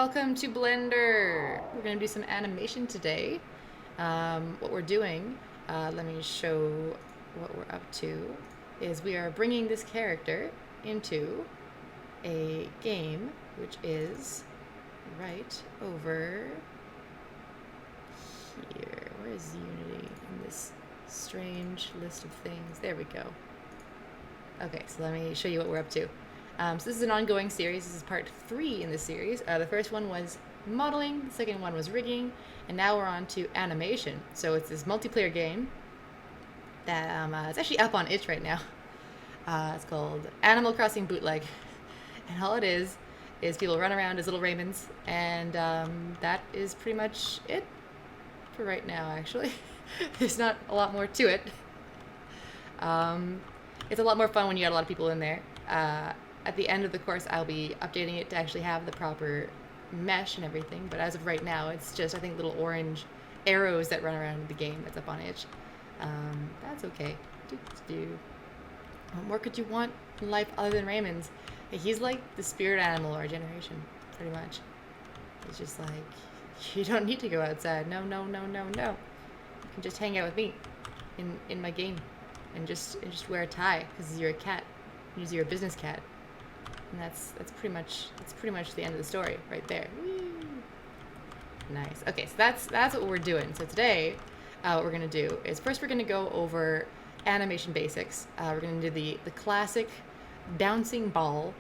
welcome to Blender. We're going to do some animation today. What we're doing, let me show what we're up to, is we are bringing this character into a game, which is right over here. Where is Unity in this strange list of things? There we go. Okay, so let me show you what we're up to. So this is an ongoing series. This is part 3 in the series. The first one was modeling, the second one was rigging, and now we're on to animation. So it's this multiplayer game that it's actually up on itch right now. It's called Animal Crossing Bootleg. And all it is people run around as little Raymonds, and that is pretty much it for right now, actually. There's not a lot more to it. It's a lot more fun when you got a lot of people in there. At the end of the course, I'll be updating it to actually have the proper mesh and everything, but as of right now, it's just, I think, little orange arrows that run around the game that's up on itch. That's okay. What more could you want in life other than Raymond's? He's like the spirit animal of our generation, pretty much. It's just like, you don't need to go outside. No. You can just hang out with me in my game and just wear a tie because you're a cat. You're a business cat. And that's pretty much the end of the story right there. Woo. Nice. Okay, so that's what we're doing. So today, what we're gonna do is first we're gonna go over animation basics. We're gonna do the classic bouncing ball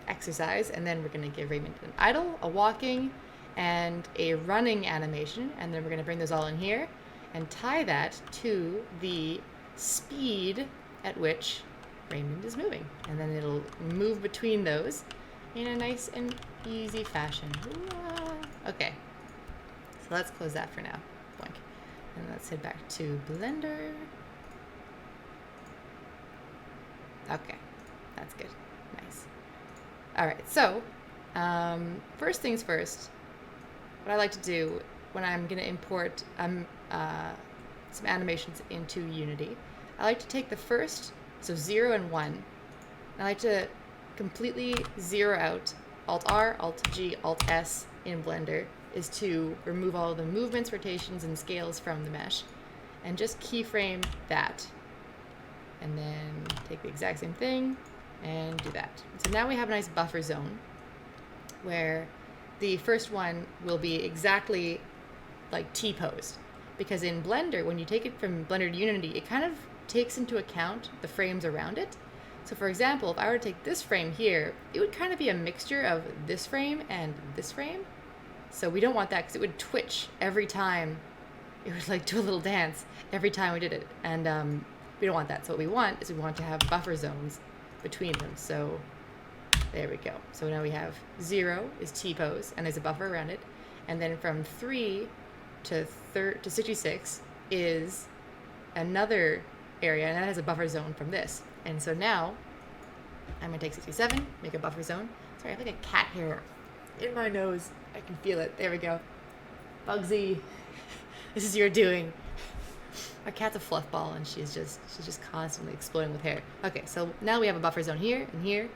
exercise, and then we're gonna give Raymond an idle, a walking, and a running animation, and then we're gonna bring those all in here and tie that to the speed at which Raymond is moving, and then it'll move between those in a nice and easy fashion. Okay, so let's close that for now. Boink. And let's head back to Blender. Okay, that's good. Nice. All right, so first things first, what I like to do when I'm going to import some animations into Unity, I like to take the first, so 0 and 1. I like to completely zero out. Alt-R, Alt-G, Alt-S in Blender is to remove all the movements, rotations, and scales from the mesh. And just keyframe that. And then take the exact same thing and do that. So now we have a nice buffer zone where the first one will be exactly like T-posed. Because in Blender, when you take it from Blender to Unity, it kind of takes into account the frames around it. So for example, if I were to take this frame here, it would kind of be a mixture of this frame and this frame. So we don't want that because it would twitch every time. It would like do a little dance every time we did it. And we don't want that. So what we want is we want to have buffer zones between them. So there we go. So now we have 0 is T-pose, and there's a buffer around it. And then from 3 to 66 is another area, and that has a buffer zone from this. And so now I'm gonna take 67, make a buffer zone. Sorry, I have like a cat hair in my nose. I can feel it. There we go. Bugsy, this is your doing. Our cat's a fluff ball, and she's just constantly exploding with hair. Okay, so now we have a buffer zone here and here.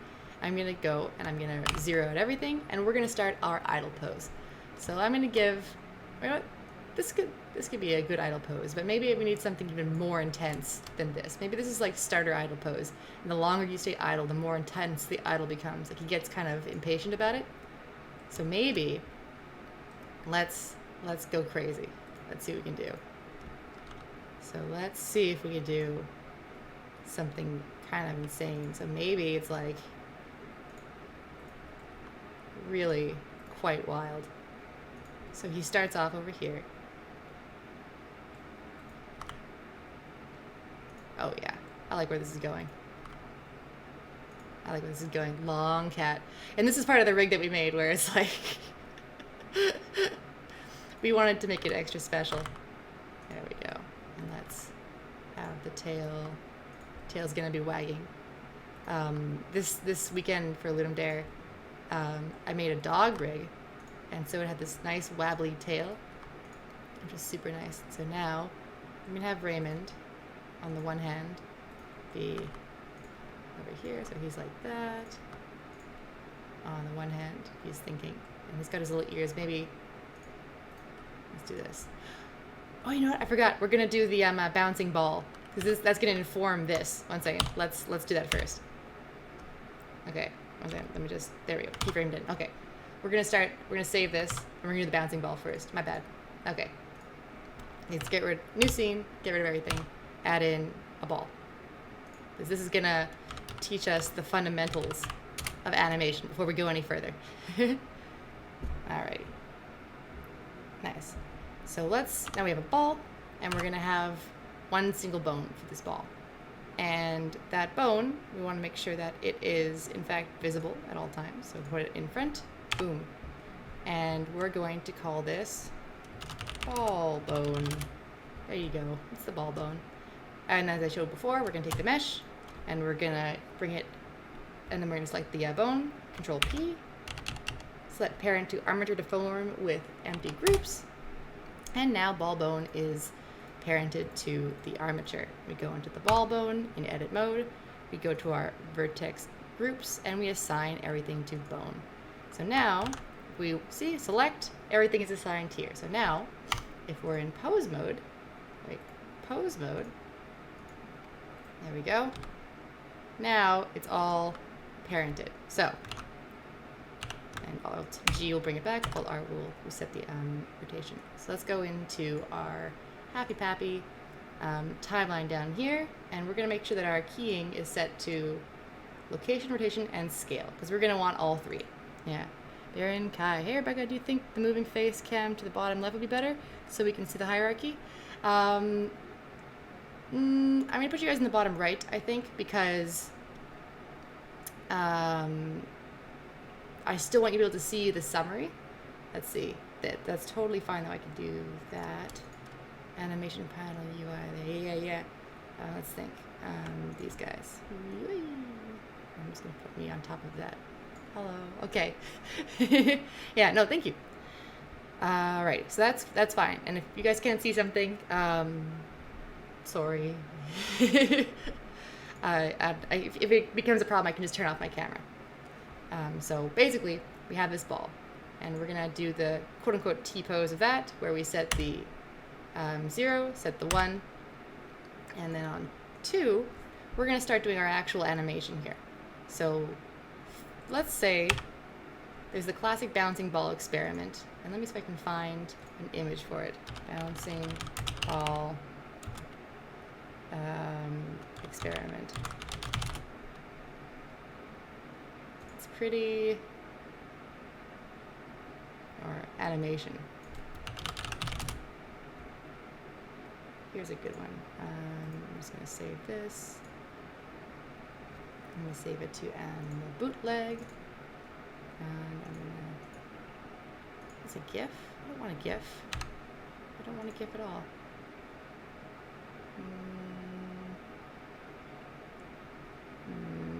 I'm gonna go and I'm gonna zero out everything, and we're gonna start our idle pose. So I'm gonna give, you know what? This could be a good idle pose, but maybe we need something even more intense than this. Maybe this is like starter idle pose, and the longer you stay idle, the more intense the idle becomes. Like he gets kind of impatient about it. So maybe let's go crazy. Let's see what we can do. So let's see if we can do something kind of insane. So maybe it's like really quite wild. So he starts off over here. Oh yeah, I like where this is going. Long cat. And this is part of the rig that we made where it's like, we wanted to make it extra special. There we go. And let's have the tail. Tail's gonna be wagging. This weekend for Ludum Dare, I made a dog rig, and so it had this nice wabbly tail, which is super nice. So now I'm gonna have Raymond on the one hand be over here, so he's like that. on the one hand, he's thinking, and he's got his little ears. Maybe let's do this. Oh, you know what? I forgot. We're gonna do the bouncing ball because that's gonna inform this. One second. Let's do that first. Okay. One second. Let me just. There we go. Keyframed in. Okay. We're gonna start. We're gonna save this. And we're gonna do the bouncing ball first. My bad. Okay. Let's get rid. New scene. Get rid of everything. Add in a ball. Because this is gonna teach us the fundamentals of animation before we go any further. Alright. Nice. So now we have a ball, and we're gonna have one single bone for this ball. And that bone, we want to make sure that it is in fact visible at all times. So put it in front, boom. And we're going to call this ball bone. There you go, it's the ball bone. And as I showed before, we're gonna take the mesh, and we're gonna bring it, and then we're gonna select the bone, Control P, select parent to armature to form with empty groups, and now ball bone is parented to the armature. We go into the ball bone in edit mode, we go to our vertex groups, and we assign everything to bone. So now, we see, select, everything is assigned here. So now, if we're in pose mode, there we go. Now it's all parented. So, and Alt G will bring it back, Alt R will reset the rotation. So let's go into our Happy Pappy timeline down here, and we're gonna make sure that our keying is set to location, rotation, and scale, because we're gonna want all three. Yeah. Baron, Kai. Hey Rebecca, do you think the moving face cam to the bottom left would be better so we can see the hierarchy? I'm gonna put you guys in the bottom right, I think, because I still want you to be able to see the summary. Let's see. That's totally fine though. I can do that. Animation panel UI. Yeah. Let's think. These guys. I'm just gonna put me on top of that. Hello. Okay. Yeah. No. Thank you. All right. So that's fine. And if you guys can't see something, sorry. If it becomes a problem, I can just turn off my camera. So basically, we have this ball, and we're gonna do the quote-unquote T-pose of that, where we set the 0, set the 1, and then on 2, we're gonna start doing our actual animation here. So let's say there's the classic bouncing ball experiment, and let me see if I can find an image for it. Bouncing ball experiment. It's pretty, or animation. Here's a good one. I'm just gonna save this. I'm gonna save it to animal bootleg. And I'm gonna, it's a GIF? I don't want a GIF. I don't want a GIF at all.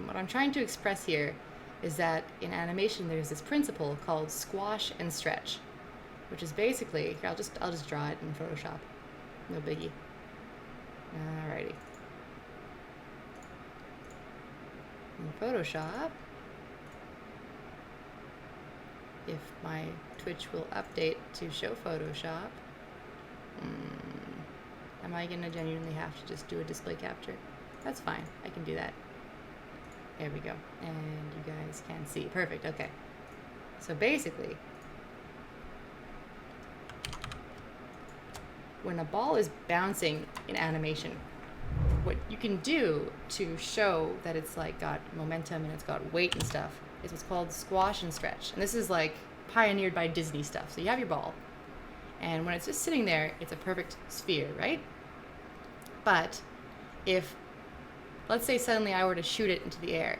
What I'm trying to express here is that in animation there's this principle called squash and stretch, which is basically, here, I'll just draw it in Photoshop. No biggie. Alrighty. In Photoshop, if my Twitch will update to show Photoshop, am I gonna genuinely have to just do a display capture? That's fine, I can do that. There we go, and you guys can see. Perfect, okay. So basically, when a ball is bouncing in animation, what you can do to show that it's like got momentum and it's got weight and stuff is what's called squash and stretch. And this is like pioneered by Disney stuff. So you have your ball, and when it's just sitting there, it's a perfect sphere, right? But if, let's say suddenly I were to shoot it into the air,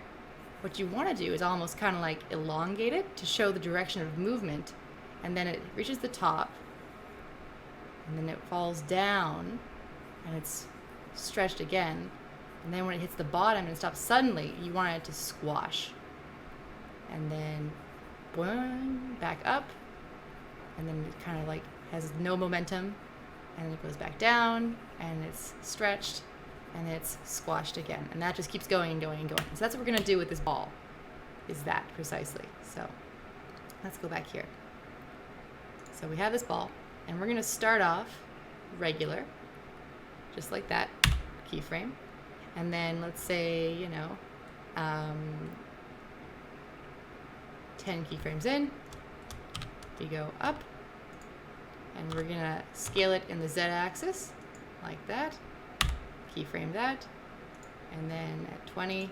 what you want to do is almost kind of like elongate it to show the direction of movement, and then it reaches the top, and then it falls down, and it's stretched again, and then when it hits the bottom and stops suddenly, you want it to squash, and then boing, back up, and then it kind of like has no momentum, and then it goes back down, and it's stretched, and it's squashed again, and that just keeps going and going and going. So that's what we're gonna do with this ball. is that precisely. So let's go back here. So we have this ball, and we're going to start off regular, just like that, keyframe. And then let's say, 10 keyframes in, we go up, and we're going to scale it in the Z-axis, like that, keyframe that, and then at 20,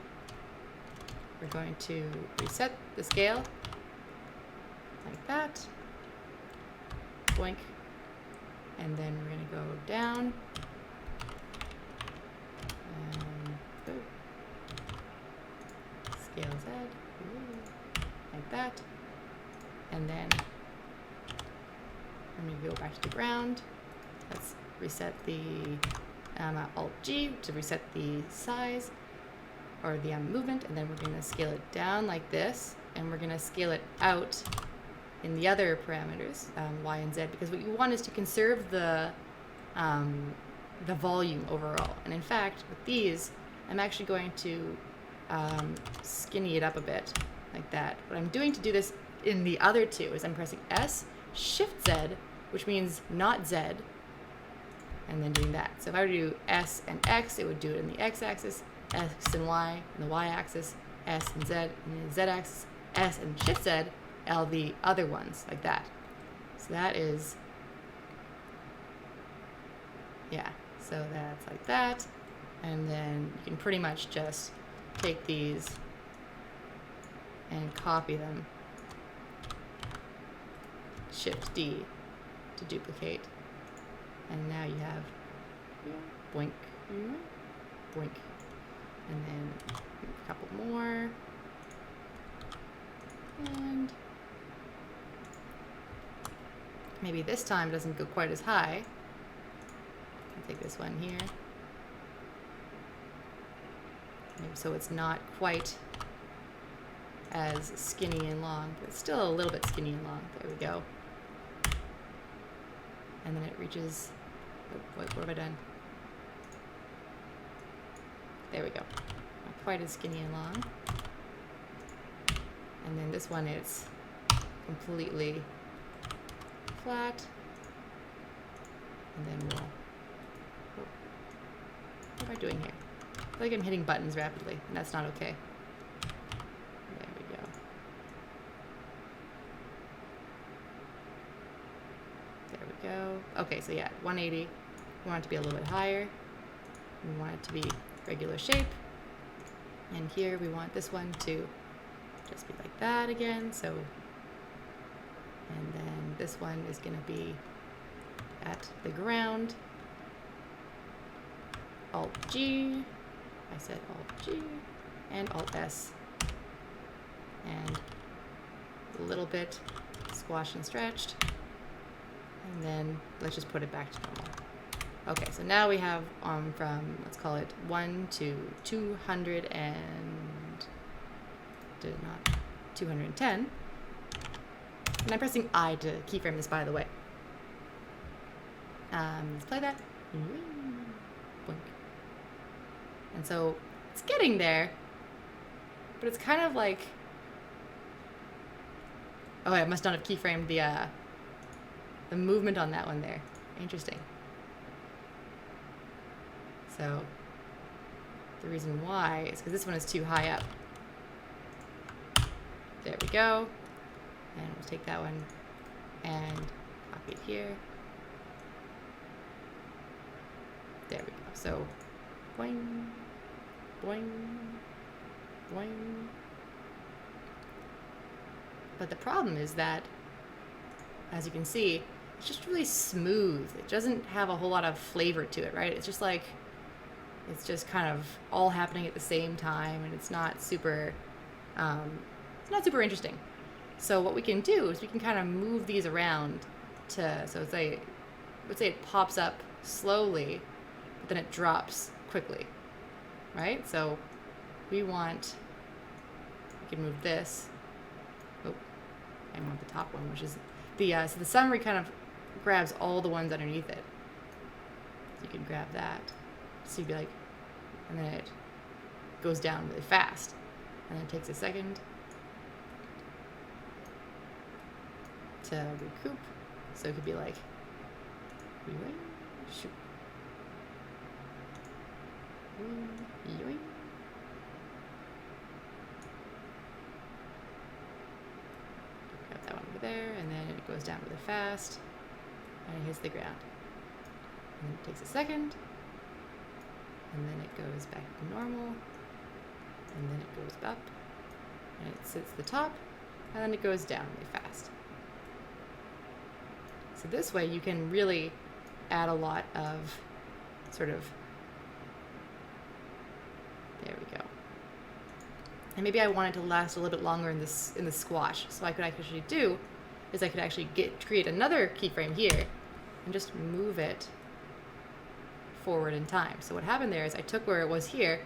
we're going to reset the scale, like that, boink, and then we're going to go down, and scale Z, like that, and then I'm going to go back to the ground. Let's reset the Alt-G to reset the size, or the movement, and then we're going to scale it down like this, and we're going to scale it out in the other parameters, Y and Z, because what you want is to conserve the volume overall. And in fact, with these, I'm actually going to skinny it up a bit, like that. What I'm doing to do this in the other two is I'm pressing S, Shift Z, which means not Z, and then doing that. So if I were to do S and X, it would do it in the X-axis, X and Y in the Y-axis, S and Z in the Z-axis, S and Shift Z, all the other ones, like that. So that is, yeah, so that's like that. And then you can pretty much just take these and copy them. Shift D to duplicate. And now you have boink, boink. And then a couple more. And maybe this time doesn't go quite as high. I'll take this one here. Maybe so it's not quite as skinny and long, but it's still a little bit skinny and long. There we go. And then it reaches, what have I done? There we go. Not quite as skinny and long. And then this one is completely flat. And then what am I doing here? I feel like I'm hitting buttons rapidly, and that's not okay. There we go. There we go. Okay, so yeah, 180. We want it to be a little bit higher. We want it to be regular shape. And here we want this one to just be like that again. So, and then this one is going to be at the ground. Alt-G. I said Alt-G. And Alt-S. And a little bit squashed and stretched. And then let's just put it back to normal. Okay, so now we have from, let's call it 1 to 200 and, 210. And I'm pressing I to keyframe this, by the way. Let's play that. Boink. And so it's getting there, but it's kind of like, oh, I must not have keyframed the movement on that one there. Interesting. So the reason why is because this one is too high up. There we go. And we'll take that one and copy it here. There we go. So boing, boing, boing. But the problem is that, as you can see, it's just really smooth. It doesn't have a whole lot of flavor to it, right? It's just like, it's just kind of all happening at the same time, and it's not super interesting. So what we can do is we can kind of move these around to, so let's say it pops up slowly, but then it drops quickly, right? So we can move this. Oh, I want the top one, which is so the summary kind of grabs all the ones underneath it. So you can grab that. So you'd be like, and then it goes down really fast. And then it takes a second. to recoup. So it could be like, shoot. Yoink. Grab that one over there, and then it goes down really fast, and it hits the ground. And it takes a second, and then it goes back to normal, and then it goes up, and it sits the top, and then it goes down really fast. So this way you can really add a lot of sort of, there we go. And maybe I want it to last a little bit longer in the squash. So I could actually do is I could actually create another keyframe here and just move it forward in time. So what happened there is I took where it was here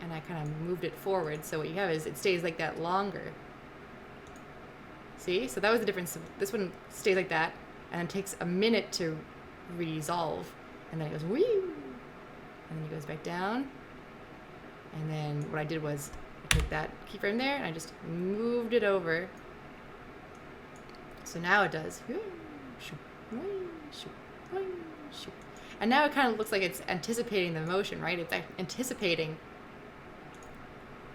and I kind of moved it forward. So what you have is it stays like that longer. See? So that was the difference. This one stays like that and it takes a minute to resolve. And then it goes whee! And then it goes back down. And then what I did was I took that keyframe there and I just moved it over. So now it does. And now it kind of looks like it's anticipating the motion, right? It's anticipating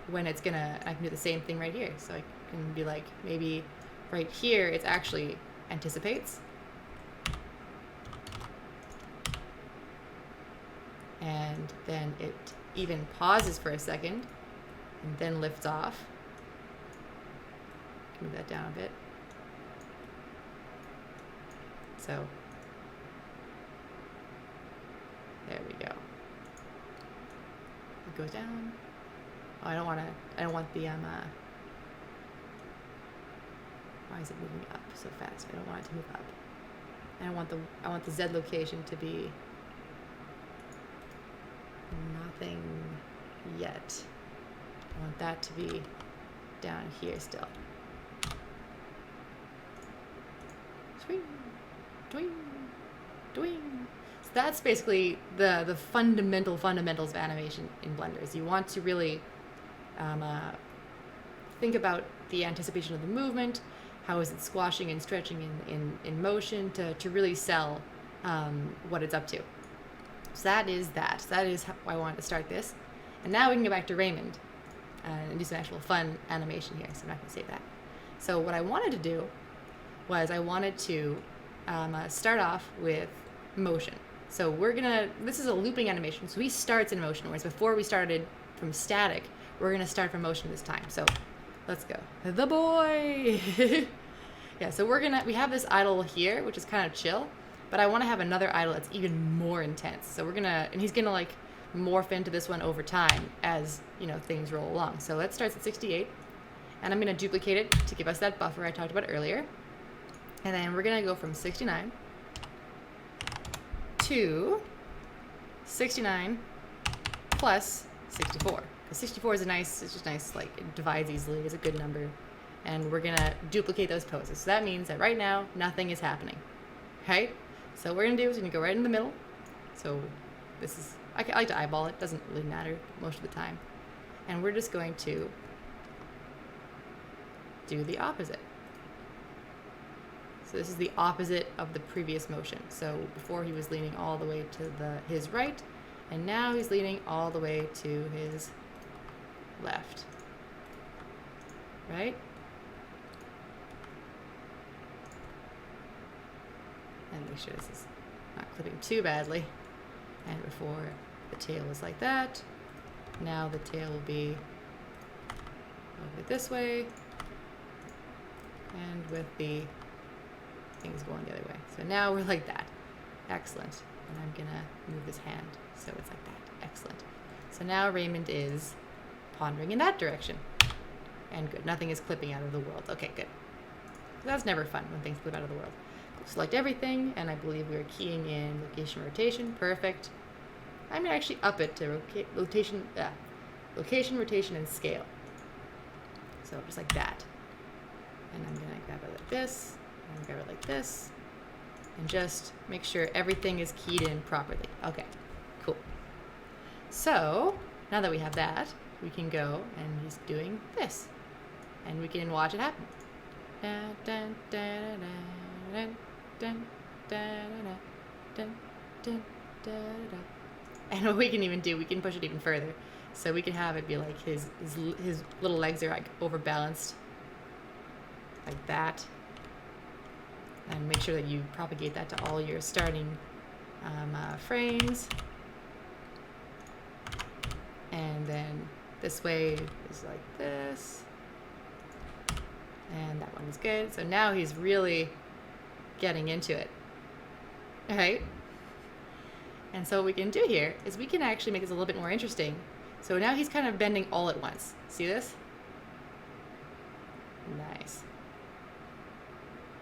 when it's gonna, I can do the same thing right here. So I can be like, maybe right here, it's actually anticipates. And then it even pauses for a second and then lifts off. Move that down a bit. So there we go. It goes down. Oh, I don't want the why is it moving up so fast? I don't want it to move up. I want the Z location to be nothing yet. I want that to be down here still. Swing, swing, swing. So that's basically the fundamentals of animation in Blender. Is you want to really think about the anticipation of the movement. How is it squashing and stretching in motion to really sell what it's up to. So that is that. So that is how I wanted to start this. And now we can go back to Raymond and do some actual fun animation here. So I'm not going to save that. So what I wanted to do was I wanted to start off with motion. So this is a looping animation. So he starts in motion, whereas before we started from static, we're going to start from motion this time. So let's go. The boy! Yeah, so we have this idle here, which is kind of chill. But I want to have another idle that's even more intense. So and he's gonna like morph into this one over time as, things roll along. So let's start at 68, and I'm gonna duplicate it to give us that buffer I talked about earlier. And then we're gonna go from 69 to 69 plus 64. Because 64 is it's just nice, like it divides easily, it's a good number. And we're gonna duplicate those poses. So that means that right now, nothing is happening, okay? So what we're going to do is we're going to go right in the middle. So this is, I like to eyeball it. Doesn't really matter most of the time. And we're just going to do the opposite. So this is the opposite of the previous motion. So before he was leaning all the way to his right, and now he's leaning all the way to his left. Right? And make sure this is not clipping too badly. And before the tail was like that, now the tail will be over this way, and with the things going the other way. So now we're like that. Excellent. And I'm gonna move his hand so it's like that. Excellent. So now Raymond is pondering in that direction. And good. Nothing is clipping out of the world. Okay, good. That's never fun when things clip out of the world. Select everything, and I believe we're keying in location, rotation. Perfect. I'm going to actually up it to location, rotation, and scale. So just like that. And I'm going to grab it like this, and grab it like this, and just make sure everything is keyed in properly. Okay, cool. So now that we have that, we can go, and he's doing this. And we can watch it happen. Dun, dun, dun, dun, dun, dun, dun, dun, dun, dun. And what we can even do, we can push it even further. So we can have it be like his little legs are like overbalanced, like that. And make sure that you propagate that to all your starting frames. And then this way is like this. And that one is good. So now he's really getting into it. All right. And so what we can do here is we can actually make this a little bit more interesting. So now he's kind of bending all at once. See this? Nice.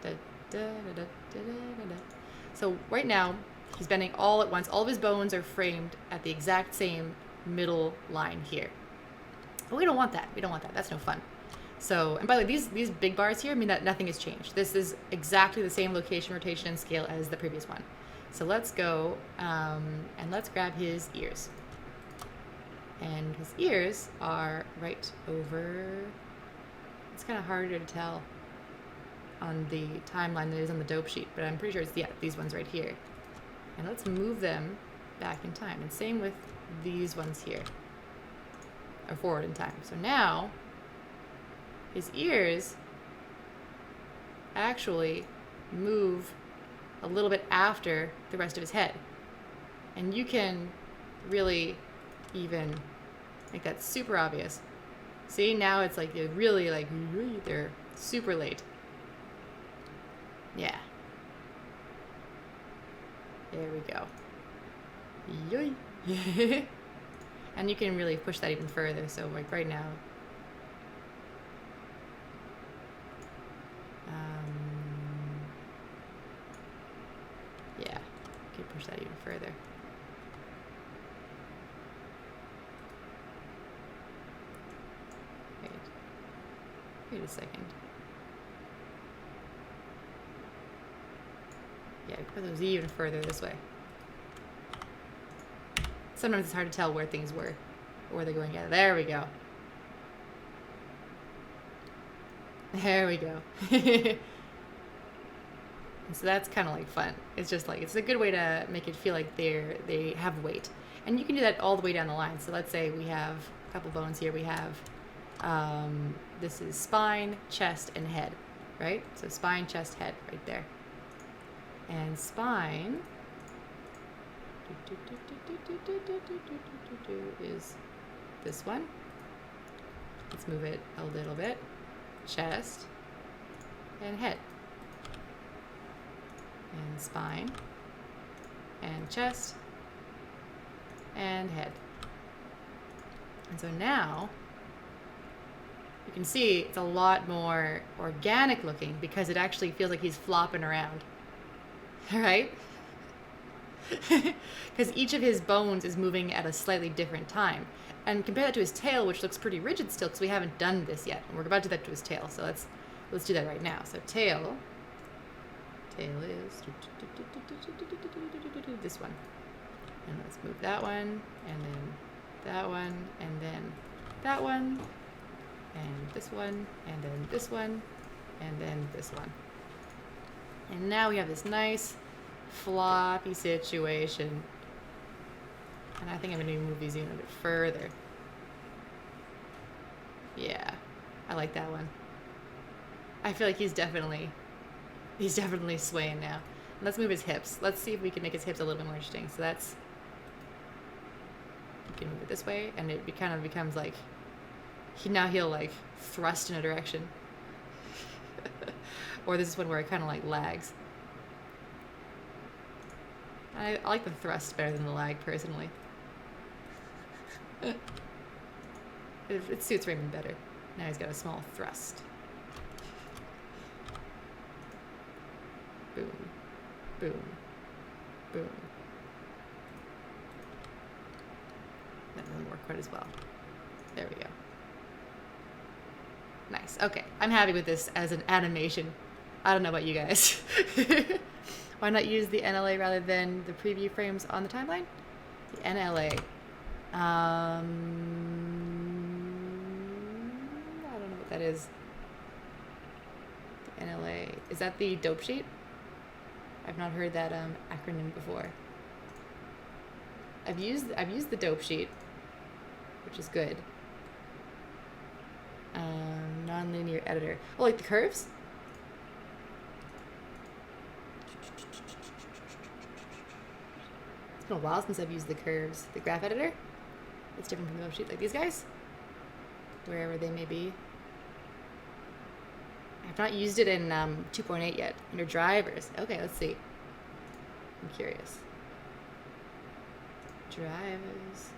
Da, da, da, da, da, da, da. So right now he's bending all at once. All of his bones are framed at the exact same middle line here. But we don't want that. We don't want that. That's no fun. So, and by the way, these big bars here mean that nothing has changed. This is exactly the same location, rotation, and scale as the previous one. So let's go and let's grab his ears. And his ears are right over, it's kind of harder to tell on the timeline than it is on the dope sheet, but I'm pretty sure it's, yeah, these ones right here. And let's move them back in time. And same with these ones here, or forward in time. So now, his ears actually move a little bit after the rest of his head. And you can really even make that super obvious. See, now it's like you're really like, they're super late. Yeah. There we go. Yoy. And you can really push that even further. So like right now, yeah, you can push that even further. Wait a second. Yeah, put those even further this way. Sometimes it's hard to tell where things were, or where they're going. Yeah, there we go. There we go. And so that's kind of like fun. It's just like, it's a good way to make it feel like they have weight. And you can do that all the way down the line. So let's say we have a couple bones here. We have, this is spine, chest, and head, right? So spine, chest, head, right there. And spine is this one. Let's move it a little bit. Chest and head. And spine and chest and head. And so now you can see it's a lot more organic looking because it actually feels like he's flopping around. Right? Because each of his bones is moving at a slightly different time. And compare that to his tail, which looks pretty rigid still because we haven't done this yet. And we're about to do that to his tail. So let's do that right now. So tail is this one. And let's move that one, and then that one, and then that one, and this one, and then this one, and then this one. And now we have this nice floppy situation. And I think I'm going to move these even a bit further. Yeah, I like that one. I feel like he's definitely swaying now. And let's move his hips. Let's see if we can make his hips a little bit more interesting. So that's, you can move it this way, and it kind of becomes like, he'll like thrust in a direction. Or this is one where it kind of like lags. I like the thrust better than the lag, personally. It suits Raymond better. Now he's got a small thrust. Boom, boom, boom. That doesn't work quite as well. There we go. Nice. Okay, I'm happy with this as an animation. I don't know about you guys. Why not use the NLA rather than the preview frames on the timeline? The NLA. I don't know what that is. NLA. Is that the dope sheet? I've not heard that acronym before. I've used the dope sheet, which is good. Nonlinear editor. Oh, like the curves? It's been a while since I've used the curves. The graph editor? It's different from the dope sheet. Like these guys? Wherever they may be. I've not used it in 2.8 yet. Under drivers. Okay, let's see. I'm curious. Drivers.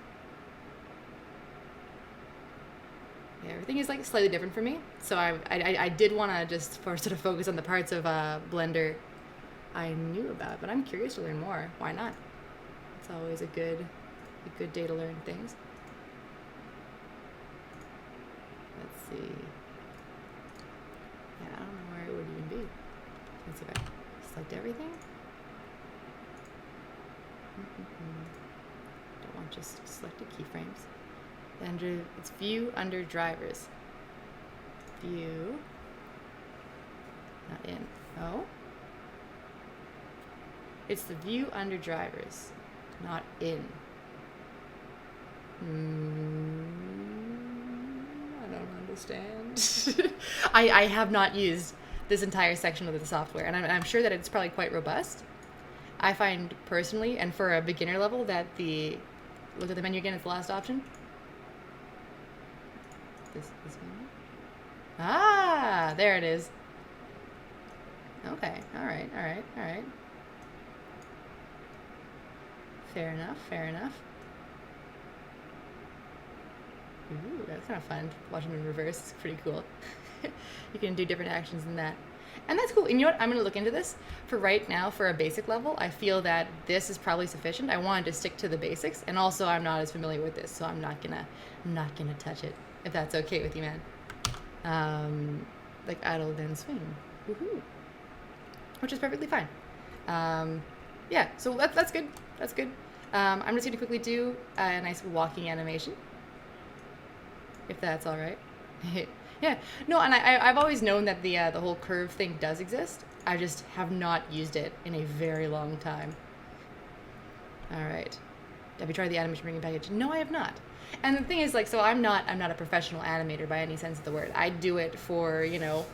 Yeah, everything is like slightly different for me. So I did want to just sort of focus on the parts of Blender I knew about, but I'm curious to learn more. Why not? It's always a good day to learn things. Let's see. Yeah, I don't know where it would even be. Let's see if I select everything. Don't want just selected keyframes. Under it's view under drivers. View. Not in. Oh. It's the view under drivers, not in. I don't understand. I have not used this entire section of the software, and I'm sure that it's probably quite robust. I find personally, and for a beginner level, that look at the menu again, it's the last option. This menu? Ah, there it is. Okay, alright. Fair enough. Ooh, that's kind of fun. Watching them in reverse is pretty cool. You can do different actions in that. And that's cool. And you know what? I'm going to look into this. For right now, for a basic level, I feel that this is probably sufficient. I wanted to stick to the basics. And also, I'm not as familiar with this, so I'm not gonna touch it, if that's okay with you, man. Like idle, then swing. Woohoo. Which is perfectly fine. Yeah, so that's good. That's good. I'm just going to quickly do a nice walking animation, if that's all right. Yeah, no, and I've always known that the whole curve thing does exist. I just have not used it in a very long time. All right. Have you tried the animation bringing package? No, I have not. And the thing is, like, so I'm not a professional animator by any sense of the word. I do it for, you know,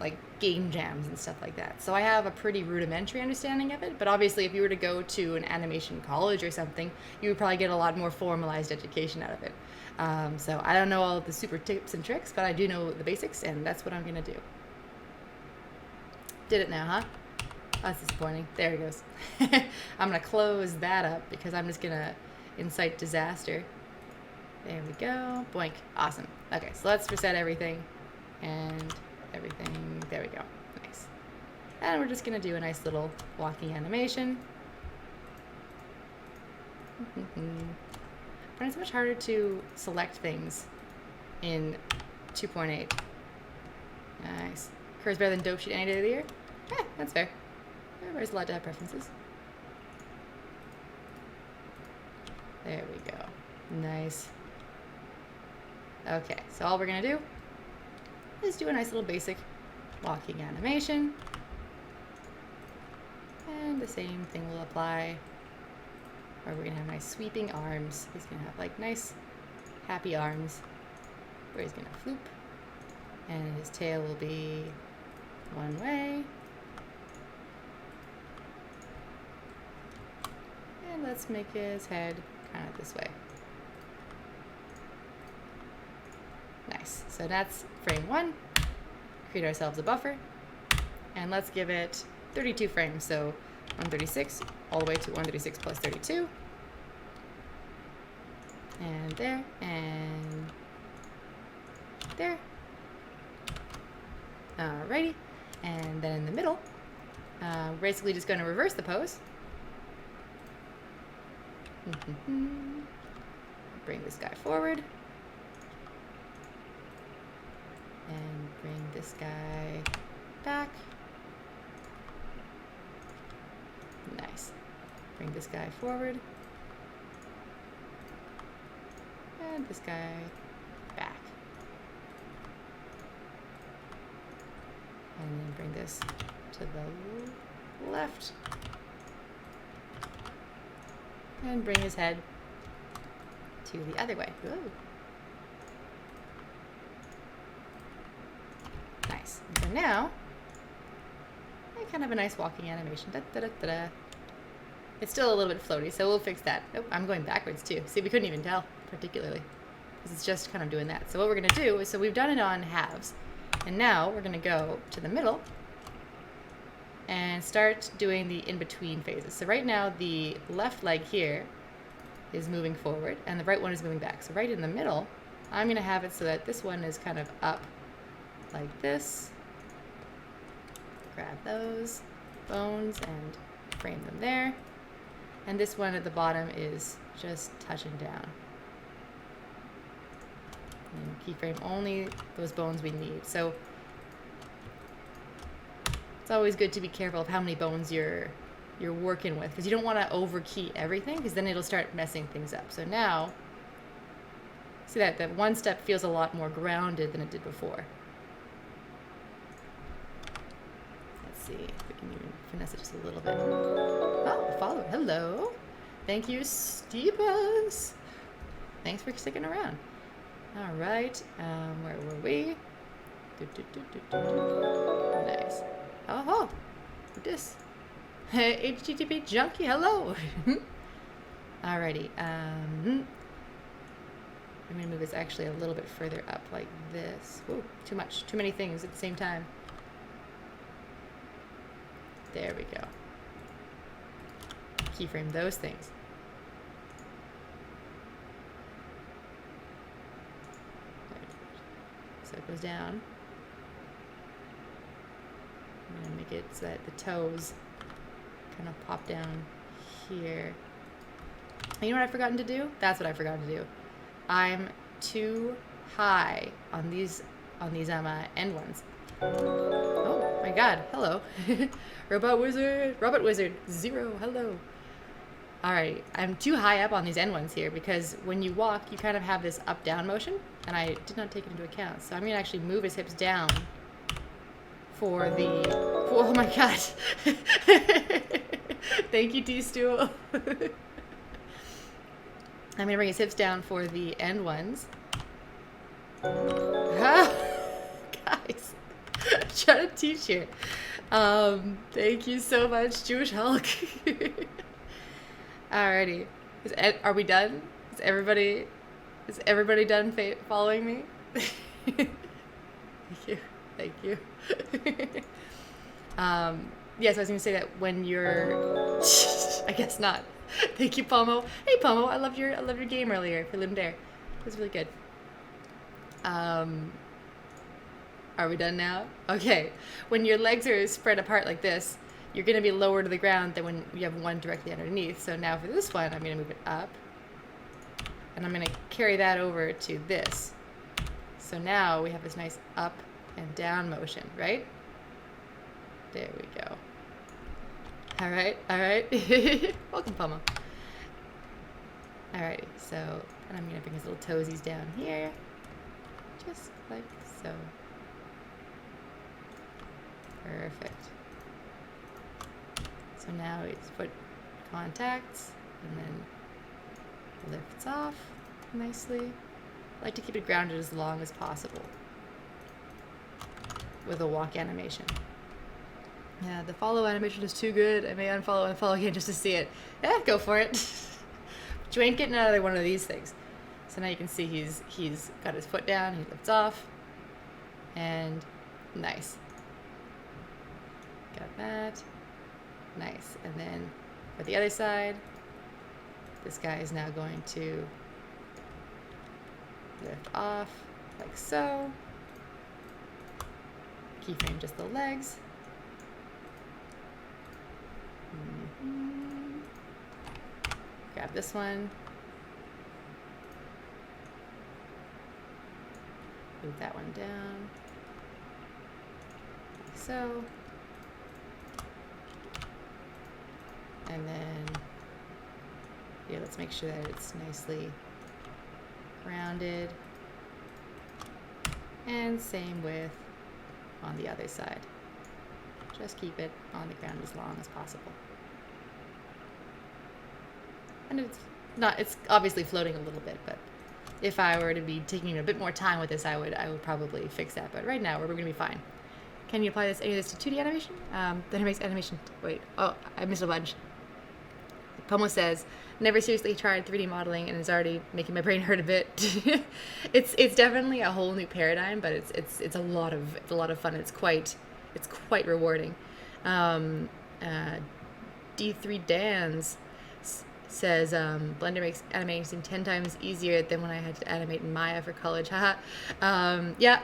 like game jams and stuff like that. So I have a pretty rudimentary understanding of it, but obviously if you were to go to an animation college or something, you would probably get a lot more formalized education out of it. So I don't know all the super tips and tricks, but I do know the basics, and that's what I'm gonna do. Did it now, huh? That's disappointing. There it goes. I'm gonna close that up because I'm just gonna incite disaster. There we go. Boink. Awesome. Okay, so let's reset everything and everything. There we go. Nice. And we're just gonna do a nice little walking animation. But it's much harder to select things in 2.8. Nice. Curves better than dope sheet any day of the year? Eh, that's fair. Everybody's allowed to have preferences. There we go. Nice. Okay, so all we're gonna do is do a nice little basic walking animation. And the same thing will apply. Or we're gonna have nice sweeping arms. He's gonna have like nice happy arms where he's gonna floop. And his tail will be one way. And let's make his head kind of this way. Nice. So that's frame 1. Create ourselves a buffer. And let's give it 32 frames. So 136 all the way to 136 plus 32. And there, and there. Alrighty. And then in the middle, we're basically just going to reverse the pose. Bring this guy forward. And bring this guy back. Nice. Bring this guy forward. And this guy back. And then bring this to the left. And bring his head to the other way. Whoa. Nice. And so now, I kind of have a nice walking animation. Da, da, da, da, da. It's still a little bit floaty, so we'll fix that. Oh, I'm going backwards too. See, we couldn't even tell, particularly, because it's just kind of doing that. So what we're going to do is, so we've done it on halves, and now we're going to go to the middle and start doing the in-between phases. So right now, the left leg here is moving forward, and the right one is moving back. So right in the middle, I'm going to have it so that this one is kind of up like this. Grab those bones and frame them there. And this one at the bottom is just touching down. And keyframe only those bones we need. So it's always good to be careful of how many bones you're working with, because you don't want to overkey everything, because then it'll start messing things up. So now, see that one step feels a lot more grounded than it did before. Let's see if we can even finesse it just a little bit. Oh, follow. Hello. Thank you, Steepus. Thanks for sticking around. All right. Where were we? Nice. Oh, this. HTTP junkie. Hello. Alrighty. I'm gonna move this actually a little bit further up, like this. Ooh, too much. Too many things at the same time. There we go. Keyframe those things. So it goes down. I'm going to make it so that the toes kind of pop down here. And you know what I've forgotten to do? That's what I've forgotten to do. I'm too high on these end ones. Oh my god, hello. Robot Wizard 0, hello. Alright, I'm too high up on these end ones here, because when you walk, you kind of have this up-down motion, and I did not take it into account. So I'm going to actually move his hips down for the... Oh my god. Thank you, T-Stool. I'm going to bring his hips down for the end ones. Guys, I'm trying to teach here. Thank you so much, Jewish Hulk. Alrighty. Are we done? Is everybody done following me? Thank you. Thank you. Yes, I was going to say that when you're... I guess not. Thank you, Pomo. Hey, Pomo, I loved your game earlier for Lim Dare. It was really good. Are we done now? Okay. When your legs are spread apart like this, you're going to be lower to the ground than when you have one directly underneath. So now for this one, I'm going to move it up. And I'm going to carry that over to this. So now we have this nice up and down motion, right? There we go. All right, all right. Welcome, Pomo. All right, so and I'm going to bring his little toesies down here. Just like so. Perfect. So now his foot contacts and then lifts off nicely. I like to keep it grounded as long as possible with a walk animation. Yeah, the follow animation is too good. I may unfollow and follow again just to see it. Yeah, go for it. But you ain't getting another one of these things. So now you can see he's got his foot down, he lifts off, and nice. Got that. Nice. And then for the other side, this guy is now going to lift off like so. Keyframe just the legs. Grab this one. Move that one down. Like so. And then, yeah, let's make sure that it's nicely rounded. And same with on the other side. Just keep it on the ground as long as possible. And it's obviously floating a little bit, but if I were to be taking a bit more time with this, I would probably fix that. But right now, we're going to be fine. Can you apply any of this to 2D animation? Then it makes animation. Wait. Oh, I missed a bunch. Pomo says, never seriously tried 3D modeling and it's already making my brain hurt a bit. It's definitely a whole new paradigm, but it's a lot of fun. It's quite rewarding. D3 Dans says Blender makes animating seem 10 times easier than when I had to animate in Maya for college. Haha. Yeah,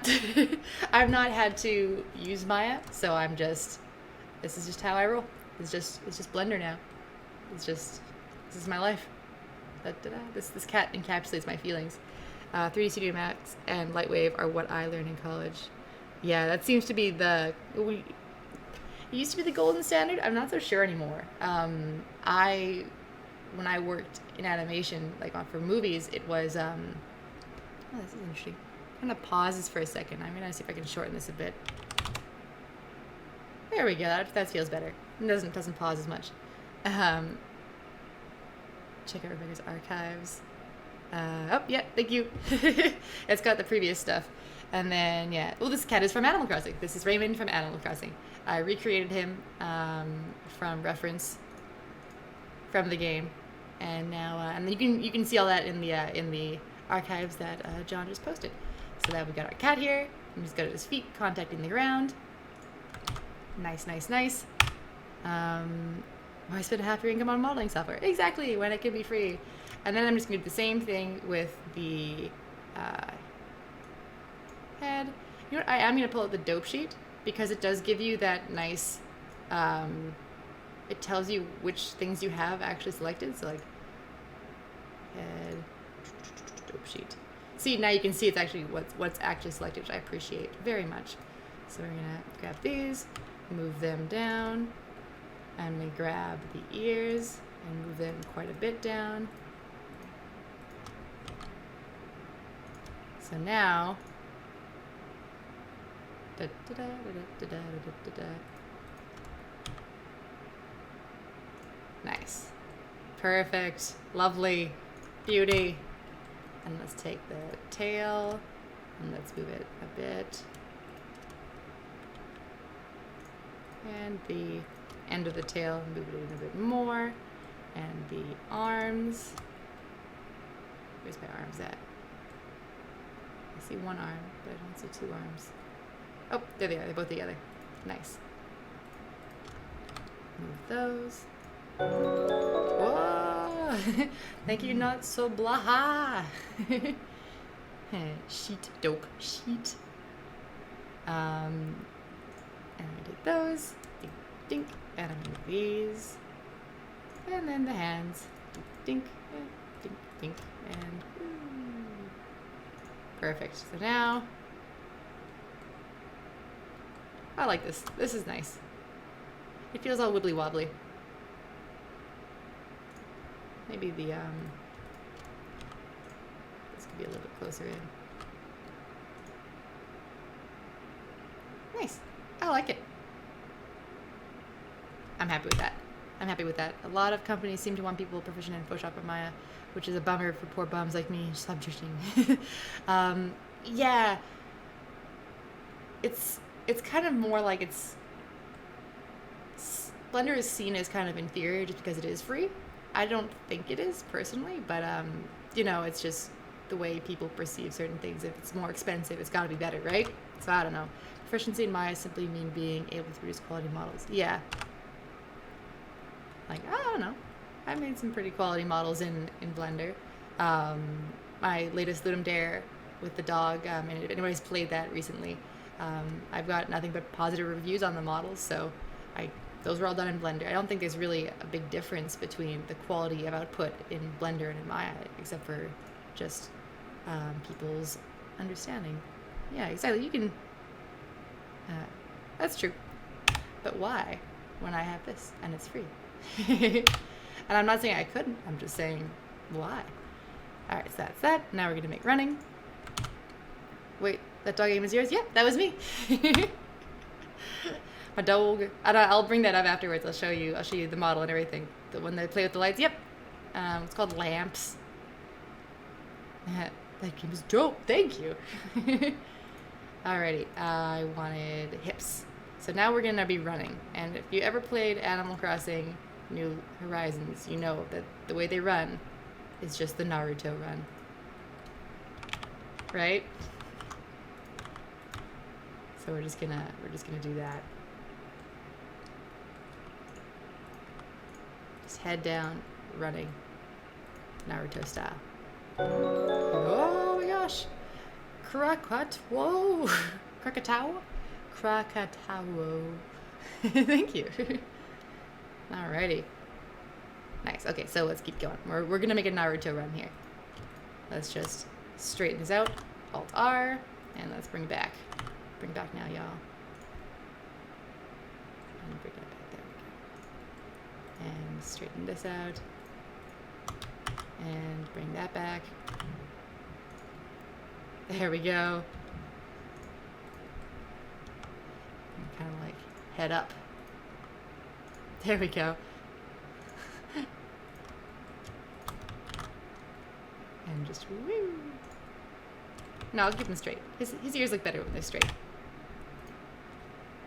I've not had to use Maya, so this is just how I roll. It's just Blender now. This is my life. This cat encapsulates my feelings. 3D Studio Max and Lightwave are what I learned in college. Yeah, that seems to be it used to be the golden standard. I'm not so sure anymore. When I worked in animation, like for movies, it was, oh, this is interesting. I'm gonna pause this for a second. I'm gonna see if I can shorten this a bit. There we go, that feels better. It doesn't pause as much. Check out Rebecca's archives. Oh, yeah, thank you. It's got the previous stuff. And then, yeah, well, this cat is from Animal Crossing. This is Raymond from Animal Crossing. I recreated him from reference from the game. And now, and you can see all that in the archives that John just posted. So that we got our cat here, and he's got his feet contacting the ground. Nice. Why spend half your income on modeling software? Exactly, when it can be free. And then I'm just gonna do the same thing with the head. You know what? I am gonna pull out the dope sheet because it does give you that nice. It tells you which things you have actually selected. So like head, dope sheet. See, now you can see it's actually what's actually selected, which I appreciate very much. So we're gonna grab these, move them down, and we grab the ears and move them quite a bit down. So now, nice, perfect, lovely, beauty. And let's take the tail and let's move it a bit. And the end of the tail, move it in a bit more. And the arms. Where's my arms at? I see one arm, but I don't see two arms. Oh, there they are. They're both together. Nice. Move those. Whoa! Thank you, not so blah. Sheet, dope, sheet. And I did those. Dink, dink. And I move these. And then the hands. Dink, and dink, dink, and perfect. So now, I like this. This is nice. It feels all wibbly wobbly. Maybe the this could be a little bit closer in. Nice. I like it. I'm happy with that. I'm happy with that. A lot of companies seem to want people proficient in Photoshop or Maya, which is a bummer for poor bums like me. Stop drifting. Yeah. It's kind of more like Blender is seen as kind of inferior just because it is free. I don't think it is personally, but you know, it's just the way people perceive certain things. If it's more expensive, it's got to be better, right? So I don't know. Proficiency in Maya simply mean being able to produce quality models. Yeah. Like, I don't know. I made some pretty quality models in Blender. My latest Ludum Dare with the dog, and if anybody's played that recently, I've got nothing but positive reviews on the models, so those were all done in Blender. I don't think there's really a big difference between the quality of output in Blender and in Maya, except for just people's understanding. Yeah, exactly. You can... that's true. But why when I have this and it's free? And I'm not saying I couldn't. I'm just saying why. All right, so that's that. Now we're going to make running. Wait, that dog game is yours? Yep, that was me. My dog. I'll bring that up afterwards. I'll show you the model and everything. The one that play with the lights. Yep. It's called lamps. That game is dope. Thank you. Alrighty. I wanted hips. So now we're gonna be running. And if you ever played Animal Crossing New Horizons, you know that the way they run is just the Naruto run. Right? So we're just gonna do that. Just head down, running, Naruto style. Oh my gosh! Whoa! Krakatoa? Krakatoa. Thank you. Alrighty. Nice. Okay, so let's keep going. We're gonna make a Naruto run here. Let's just straighten this out. Alt R, and let's bring back. Bring back now, y'all. And bring that back. There we go. And straighten this out. And bring that back. There we go. And kind of like head up. There we go. And just woo. No, I'll keep him straight. His ears look better when they're straight.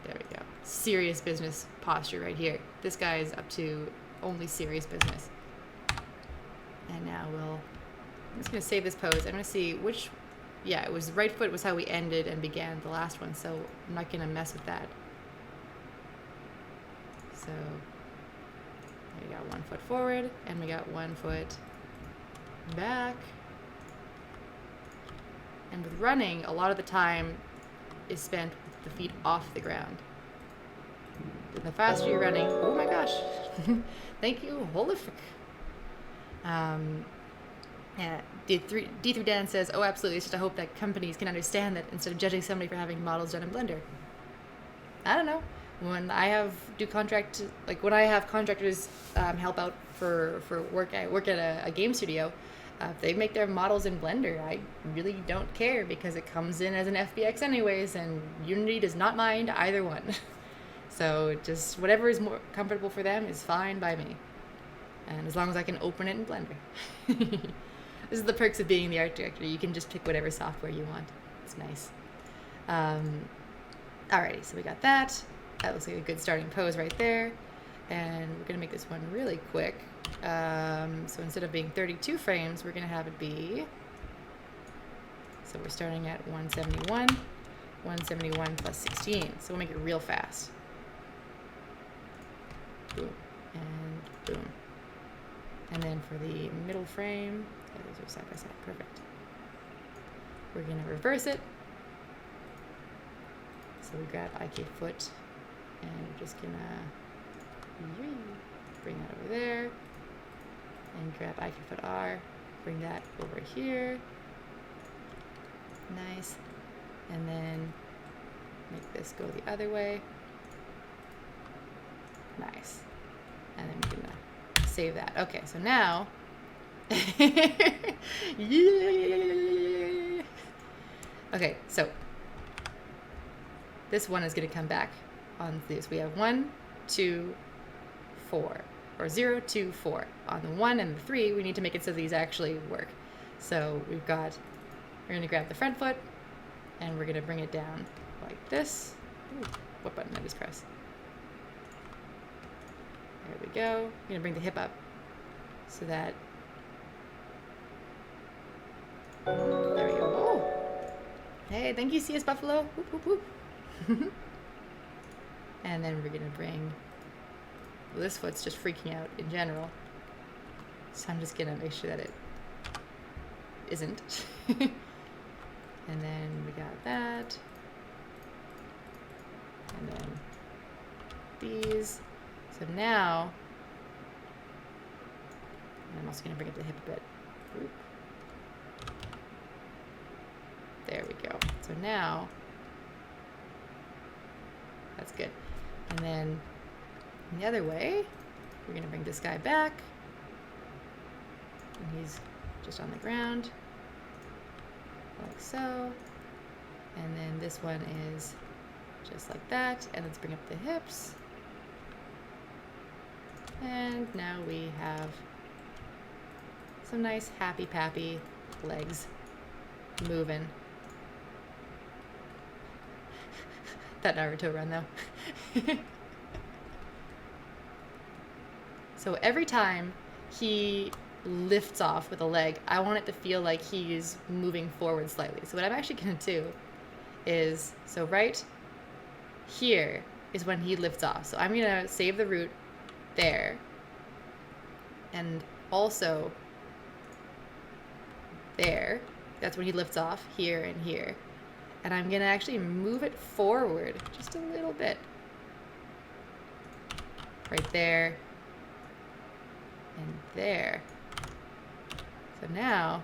There we go. Serious business posture right here. This guy is up to only serious business. And now I'm just going to save this pose. I'm going to see which, yeah, it was right foot was how we ended and began the last one, so I'm not going to mess with that. So we got 1 foot forward, and we got 1 foot back. And with running, a lot of the time is spent with the feet off the ground. And the faster you're running, oh my gosh, thank you, holific. Yeah, D3 Dan says, oh, absolutely, it's just a hope that companies can understand that instead of judging somebody for having models done in Blender. I don't know. When I have contractors help out for work, I work at a game studio. If they make their models in Blender, I really don't care because it comes in as an FBX anyways, and Unity does not mind either one. So just whatever is more comfortable for them is fine by me. And as long as I can open it in Blender. This is the perks of being the art director. You can just pick whatever software you want. It's nice. Alrighty, so we got that. That looks like a good starting pose right there. And we're gonna make this one really quick. So instead of being 32 frames, we're gonna have it be, so we're starting at 171 plus 16. So we'll make it real fast. Boom, and boom. And then for the middle frame, those are side by side, perfect. We're gonna reverse it. So we grab IK foot, and we're just gonna bring that over there. And grab IK foot R, bring that over here. Nice. And then make this go the other way. Nice. And then we're gonna save that. Okay, so now, yeah. Okay, so this one is gonna come back on this. We have 1, 2, 4. Or 0, 2, 4. On the 1 and the 3, we need to make it so these actually work. So we're going to grab the front foot, and we're going to bring it down like this. Ooh, what button did I just press? There we go. We're going to bring the hip up so that, there we go. Oh! Hey, thank you, CS Buffalo. Whoop, whoop, whoop. And then we're going to bring, well, this foot's just freaking out in general, so I'm just gonna make sure that it isn't. And then we got that, and then these. So now, and I'm also gonna bring up the hip a bit. Oop. There we go. So now, that's good. And then the other way, we're going to bring this guy back. And he's just on the ground, like so. And then this one is Just like that. And let's bring up the hips. And now we have some nice happy-pappy legs moving. That Naruto run, though. So every time he lifts off with a leg, I want it to feel like he's moving forward slightly. So what I'm actually going to do is, so right here is when he lifts off. So I'm going to save the root there. And also there. That's when he lifts off, here and here. And I'm going to actually move it forward just a little bit. Right there. And there. So now,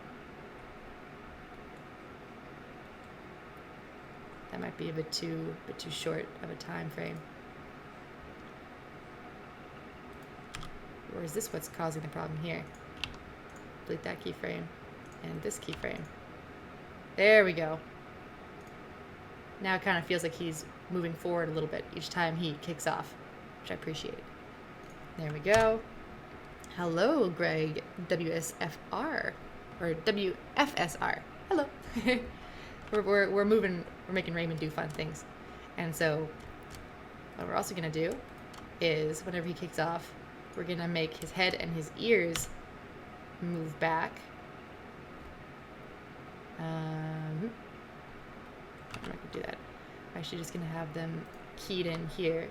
that might be a bit too short of a time frame. Or is this what's causing the problem here? Delete that keyframe and this keyframe. There we go. Now it kind of feels like he's moving forward a little bit each time he kicks off, which I appreciate. There we go. Hello, Greg WSFR, or WFSR. Hello. we're moving, we're making Raymond do fun things. And so what we're also gonna do is whenever he kicks off, we're gonna make his head and his ears move back. I'm not gonna do that. I'm actually just gonna have them keyed in here.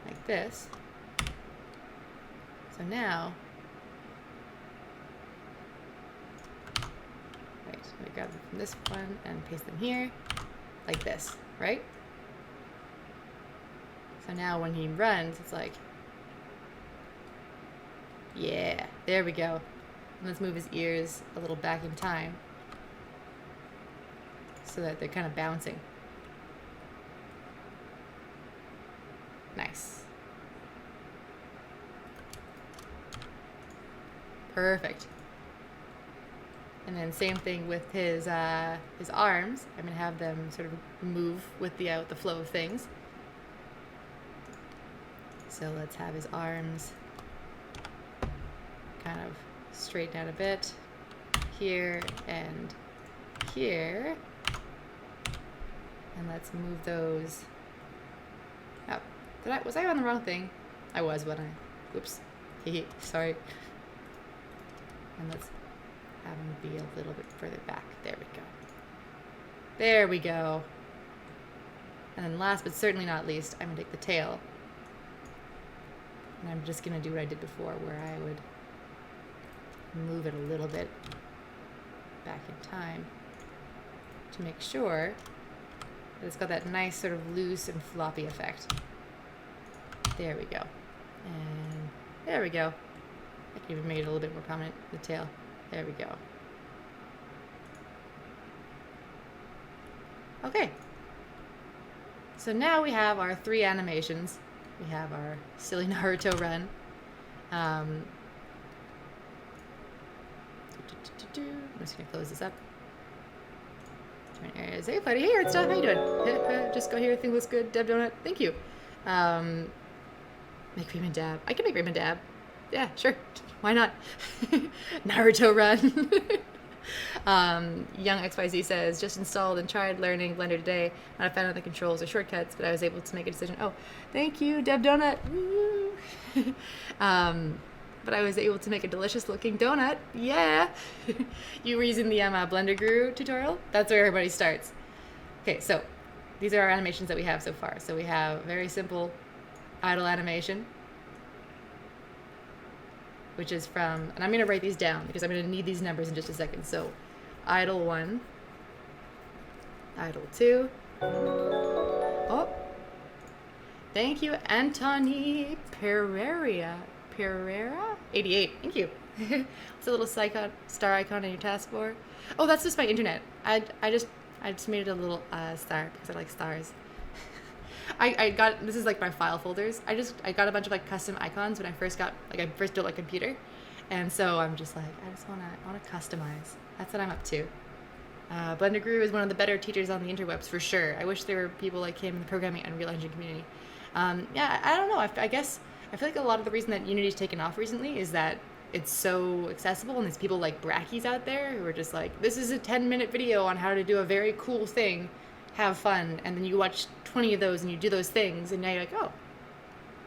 Like this. So now, wait, let me grab them from this one and paste them here, like this, right? So now when he runs, it's like, yeah, there we go. And let's move his ears a little back in time so that they're kind of bouncing. Nice. Perfect. And then same thing with his arms. I'm gonna have them sort of move with the flow of things. So let's have his arms kind of straighten out a bit here and here. And let's move those. Oh, was I on the wrong thing? I was, wasn't I? Oops. Sorry. And let's have them be a little bit further back. There we go. There we go. And then last but certainly not least, I'm gonna take the tail. And I'm just gonna do what I did before, where I would move it a little bit back in time to make sure that it's got that nice sort of loose and floppy effect. There we go. And there we go. I can even make it a little bit more prominent, the tail. There we go. Okay. So now we have our 3 animations. We have our silly Naruto run. I'm just going to close this up. Areas. Hey, buddy. Hey, it's Done. How you doing? Just go here. Everything looks good. Deb Donut. Thank you. Make Raymond dab. I can make Raymond dab. Yeah, sure. Why not? Naruto run. Young XYZ says, just installed and tried learning Blender today. Not a fan of the controls or shortcuts, but I was able to make a decision. Oh, thank you, Deb Donut. But I was able to make a delicious looking donut. Yeah. You were using the Blender Guru tutorial? That's where everybody starts. Okay, so these are our animations that we have so far. So we have very simple idle animation, which is from, and I'm going to write these down because I'm going to need these numbers in just a second. So idle 1, idle 2. Oh, thank you, Antony Pereira, 88. Thank you. It's a little star icon on your taskbar. Oh, that's just my internet. I just made it a little star because I like stars. I got, this is like my file folders. I got a bunch of like custom icons when I first built my computer, And so I'm just like, I just want to customize. That's what I'm up to. Blender Guru is one of the better teachers on the interwebs for sure. I wish there were people like him in the programming and Unreal Engine community. Yeah, I don't know. I guess I feel like a lot of the reason that Unity's taken off recently is that it's so accessible, and there's people like Brackies out there who are just like, this is a 10-minute video on how to do a very cool thing, have fun, and then you watch 20 of those and you do those things, and now you're like, oh,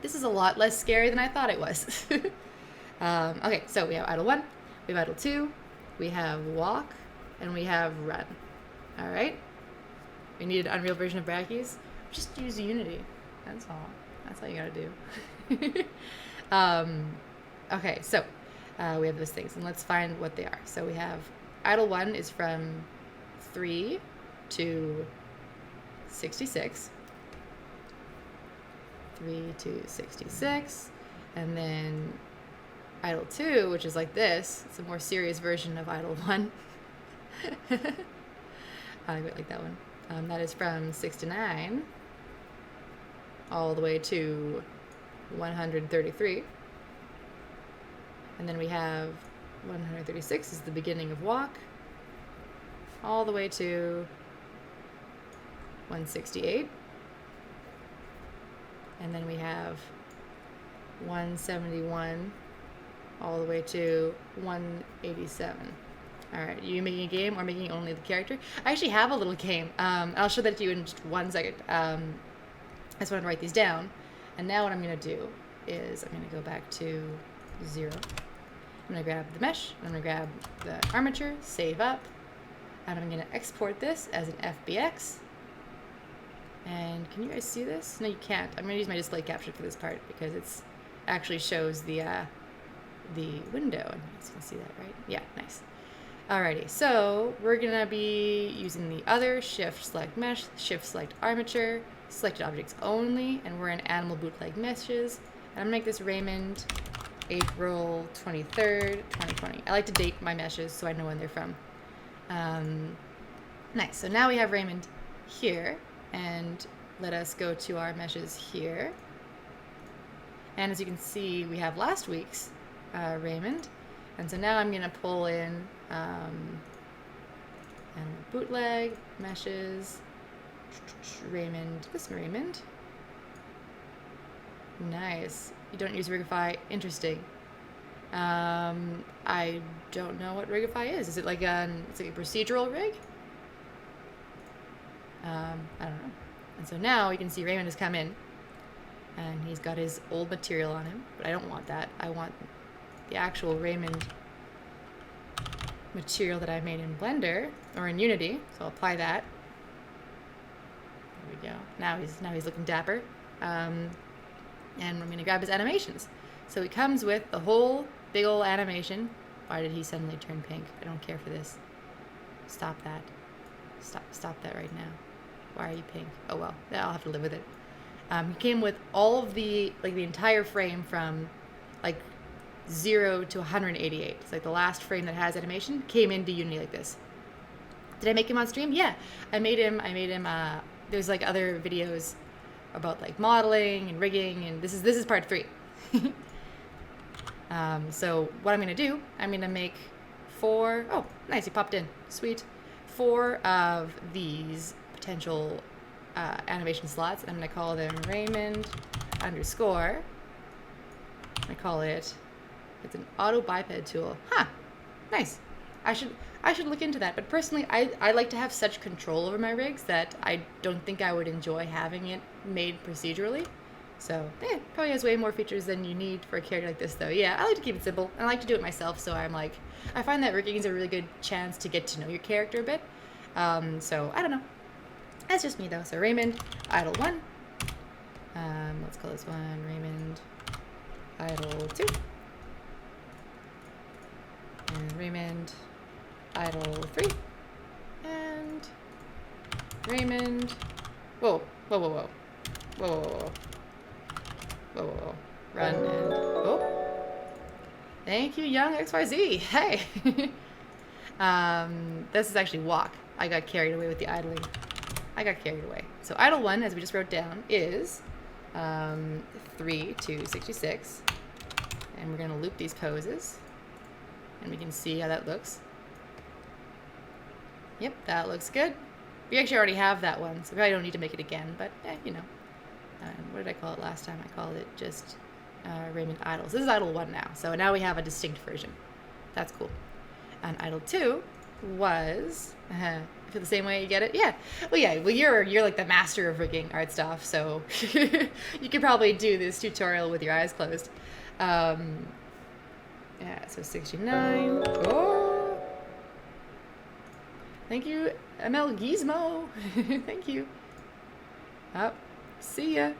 this is a lot less scary than I thought it was. Okay, so we have idle 1, we have idle 2, we have walk, and we have run. All right? We need an Unreal version of Brackies. Just use Unity. That's all. That's all you gotta do. Okay, so we have those things, and let's find what they are. So we have idle 1 is from 3 to 66. 3 to 66. And then idle 2, which is like this. It's a more serious version of idle 1. I like that one. That is from 69 all the way to 133. And then we have 136 is the beginning of walk, all the way to 168. And then we have 171 all the way to 187. All right, you making a game or making only the character? I actually have a little game. I'll show that to you in just 1 second. I just wanted to write these down. And now what I'm going to do is I'm going to go back to 0. I'm going to grab the mesh. I'm going to grab the armature, save up. And I'm going to export this as an FBX. And can you guys see this? No, you can't. I'm going to use my display capture for this part because it's actually shows the window. And you can see that, right? Yeah, nice. Alrighty, so we're going to be using the other, shift select mesh, shift select armature, selected objects only, and we're in animal bootleg meshes. And I'm going to make this Raymond April 23rd, 2020. I like to date my meshes so I know when they're from. Nice, so now we have Raymond here, and let us go to our meshes here. And as you can see, we have last week's Raymond. And so now I'm going to pull in and bootleg, meshes, Raymond, this Raymond. Nice. You don't use Rigify. Interesting. I don't know what Rigify is. Is it like it's like a procedural rig? I don't know. And so now you can see Raymond has come in, and he's got his old material on him, but I don't want that. I want the actual Raymond material that I made in Blender or in Unity. So I'll apply that. There we go. Now he's looking dapper. And I'm going to grab his animations. So he comes with the whole big old animation. Why did he suddenly turn pink? I don't care for this. Stop that. Stop that right now. Why are you pink? Oh well, I'll have to live with it. He came with all of the entire frame from 0 to 188. It's like the last frame that has animation came into Unity like this. Did I make him on stream? Yeah, I made him. There's other videos about modeling and rigging, and this is part 3. So what I'm gonna do, I'm gonna make 4. Oh, nice, he popped in. Sweet. 4 of these potential animation slots, and I'm gonna call them Raymond _ I call it. It's an auto biped tool. Huh. Nice. I should look into that. But personally, I like to have such control over my rigs that I don't think I would enjoy having it made procedurally. So, it probably has way more features than you need for a character like this, though. Yeah, I like to keep it simple. I like to do it myself, so I find that rigging is a really good chance to get to know your character a bit. So, I don't know. That's just me, though. So, Raymond, idle 1. Let's call this one Raymond, idle 2. And Raymond, idle 3. And Raymond, whoa. Run and, oh. Thank you, Young XYZ. Hey. This is actually walk. I got carried away with the idling. So idle 1, as we just wrote down, is 3 to 66. And we're going to loop these poses. and we can see how that looks. Yep, that looks good. We actually already have that one, so we probably don't need to make it again, but you know. What did I call it last time? I called it just Raymond Idle. So this is Idle 1 now, so now we have a distinct version. That's cool. And Idle 2 was, feel the same way, you get it? Yeah. Well, yeah, well, you're like the master of rigging art stuff, so you could probably do this tutorial with your eyes closed. Yeah, so 69. Oh! Thank you, ML Gizmo. Thank you. Oh, see ya.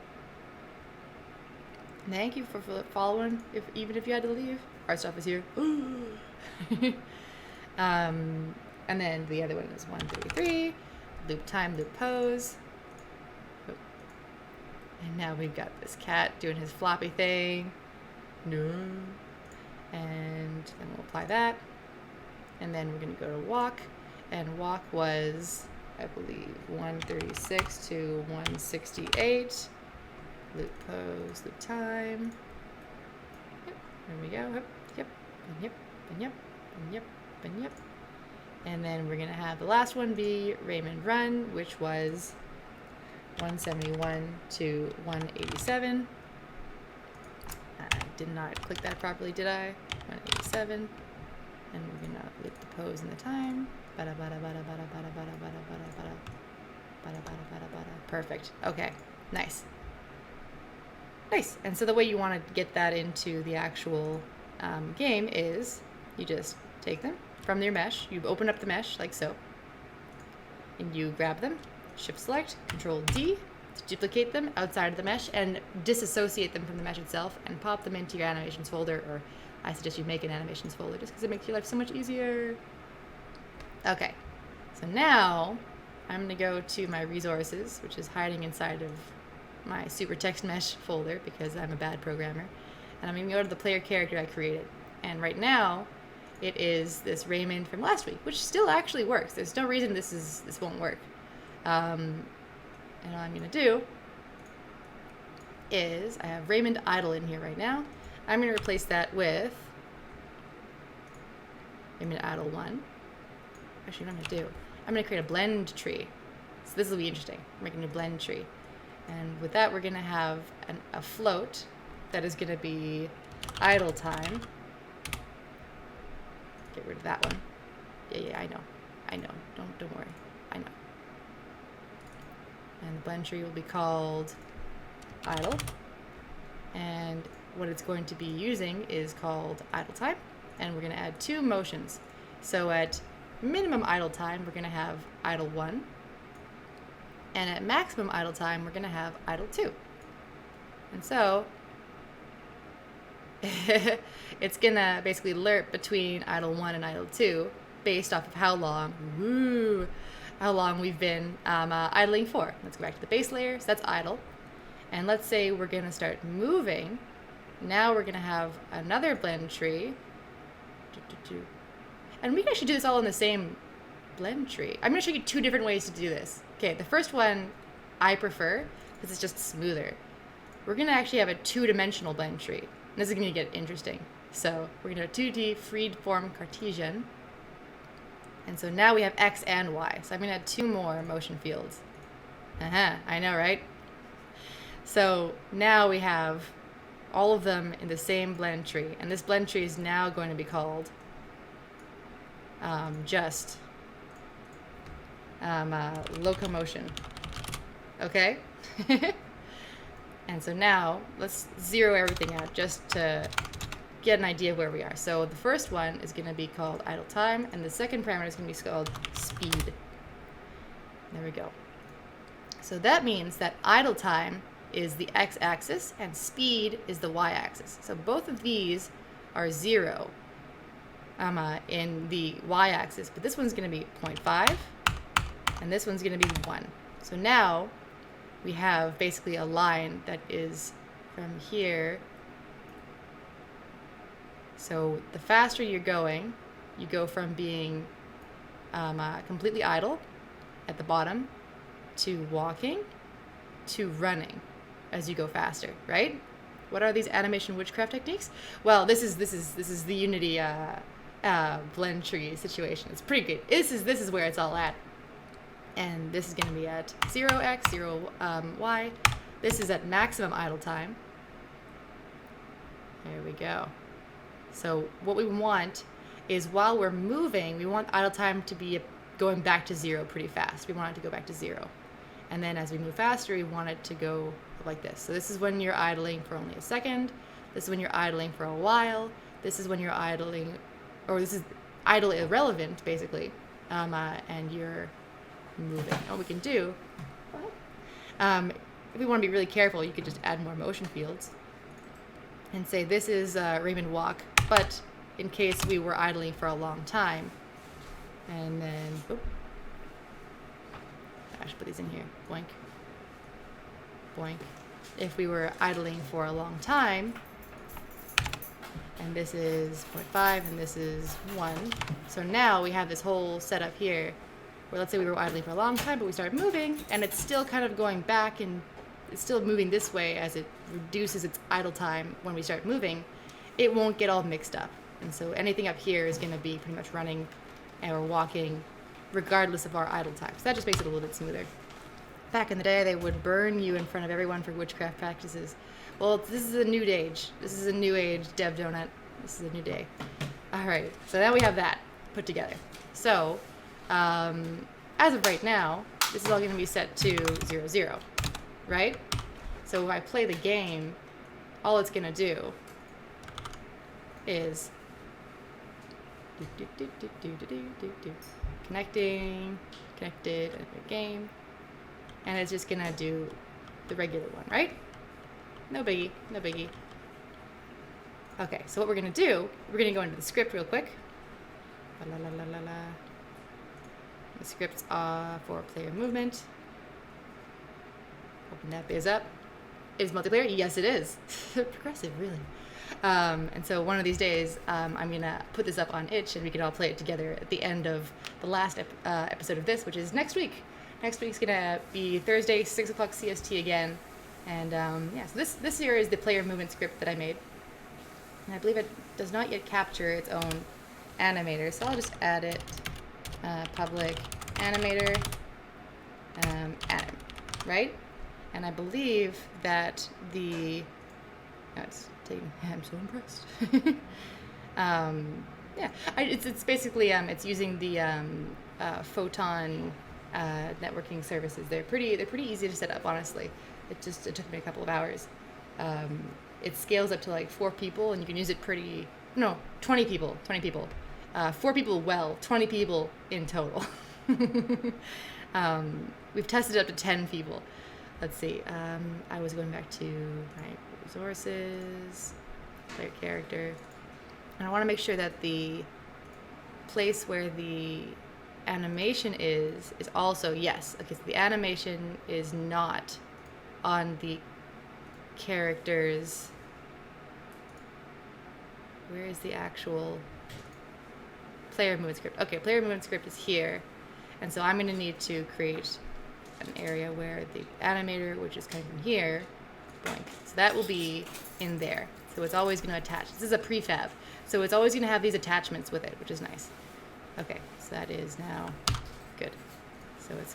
Thank you for following, even if you had to leave. Art stuff is here. And then the other one is 133, loop time, loop pose. Oh. And now we've got this cat doing his floppy thing. No. And then we'll apply that. And then we're going to go to walk. And walk was, I believe, 136 to 168. Loop pose, loop time. Yep, there we go. Yep, and yep, and yep, and yep, and yep. And then we're going to have the last one be Raymond Run, which was 171 to 187. I did not click that properly, did I? 187. And we're going to loop the pose and the time. Perfect. Okay. Nice. Nice. And so the way you want to get that into the actual game is you just take them from your mesh. You open up the mesh like so. And you grab them, shift select, control D to duplicate them outside of the mesh and disassociate them from the mesh itself and pop them into your animations folder, or I suggest you make an animations folder just because it makes your life so much easier. Okay, so now I'm going to go to my resources, which is hiding inside of my super text mesh folder because I'm a bad programmer. And I'm going to go to the player character I created. And right now, it is this Raymond from last week, which still actually works. There's no reason this won't work. And all I'm going to do is I have Raymond Idle in here right now. I'm going to replace that with Raymond Idle 1. Actually, what I'm going to do, I'm going to create a blend tree. So this will be interesting. I'm making a blend tree. And with that, we're going to have a float that is going to be idle time. Get rid of that one. Yeah, I know. Don't worry. I know. And the blend tree will be called idle. And what it's going to be using is called idle time. And we're going to add 2 motions. So at minimum idle time, we're going to have idle 1. And at maximum idle time, we're going to have idle 2. And so it's going to basically lerp between idle 1 and idle 2 based off of how long we've been idling for. Let's go back to the base layer. So that's idle. And let's say we're going to start moving. Now we're going to have another blend tree. And we can actually do this all in the same blend tree. I'm going to show you 2 different ways to do this. Okay, the first one I prefer because it's just smoother. We're going to actually have a 2-dimensional blend tree. And this is going to get interesting. So we're going to have 2D freed form Cartesian. And so now we have X and Y. So I'm going to add 2 more motion fields. I know, right? So now we have all of them in the same blend tree. And this blend tree is now going to be called just locomotion. Okay? And so now let's zero everything out just to get an idea of where we are. So the first one is going to be called idle time, and the second parameter is going to be called speed. There we go. So that means that idle time is the x-axis and speed is the y-axis. So both of these are 0 in the y-axis, but this one's going to be 0.5 and this one's going to be 1. So now we have basically a line that is from here. So the faster you're going, you go from being completely idle at the bottom to walking to running as you go faster, right? What are these animation witchcraft techniques? Well, this is the Unity blend tree situation. It's pretty good. This is where it's all at. And this is going to be at 0x, 0y. This is at maximum idle time. There we go. So what we want is while we're moving, we want idle time to be going back to 0 pretty fast. We want it to go back to 0. And then as we move faster, we want it to go like this. So this is when you're idling for only a second. This is when you're idling for a while. This is when you're idling, or this is idle irrelevant, basically. And you're moving. What we can do, if we want to be really careful, you could just add more motion fields and say this is Raymond walk, but in case we were idling for a long time. And then, I should put these in here. Boink. Boink. If we were idling for a long time, and this is 0.5 and this is 1. So now we have this whole setup here where let's say we were idling for a long time, but we started moving and it's still kind of going back and it's still moving this way as it reduces its idle time when we start moving. It won't get all mixed up. And so anything up here is going to be pretty much running or walking regardless of our idle time. So that just makes it a little bit smoother. Back in the day, they would burn you in front of everyone for witchcraft practices. Well, this is a new age. This is a new age dev donut. This is a new day. All right, so now we have that put together. So, as of right now, this is all going to be set to 0, 0, right? So if I play the game, all it's going to do is connecting, connected, game, and it's just going to do the regular one, right? No biggie, no biggie. Okay, so what we're going to do, we're going to go into the script real quick. La, la, la, la, la. The script's for player movement. Open that biz up. Is multiplayer? Yes, it is. Progressive, really. And so one of these days, I'm going to put this up on itch and we can all play it together at the end of the last episode of this, which is next week. Next week's going to be Thursday, 6 o'clock CST again. And yeah, so this here is the player movement script that I made. And I believe it does not yet capture its own animator, so I'll just add it, public animator, anim, right? And I believe that the, it's taking, I'm so impressed. Yeah, it's basically, it's using the Photon networking services. They're pretty easy to set up, honestly. It took me a couple of hours. It scales up to like 4 people, and you can use it 20 people. 4 people, 20 people in total. We've tested up to 10 people. Let's see. I was going back to my resources, player character, and I want to make sure that the place where the animation is also, yes. Okay, so the animation is not on the characters. Where is the actual player movement script? Okay, player movement script is here. And so I'm going to need to create an area where the animator, which is coming from here, blank. So that will be in there. So it's always going to attach. This is a prefab. So it's always going to have these attachments with it, which is nice. Okay, so that is now good. So it's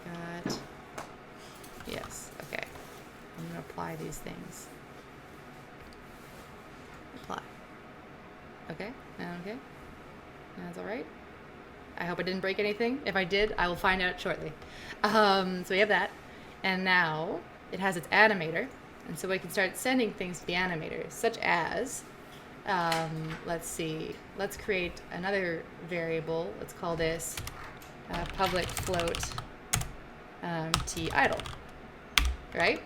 got, yes, okay. I'm going to apply these things. Apply. Okay, okay. That's all right. I hope I didn't break anything. If I did, I will find out shortly. So we have that. And now it has its animator. And so we can start sending things to the animator, such as, let's see, let's create another variable. Let's call this public float t idle, right?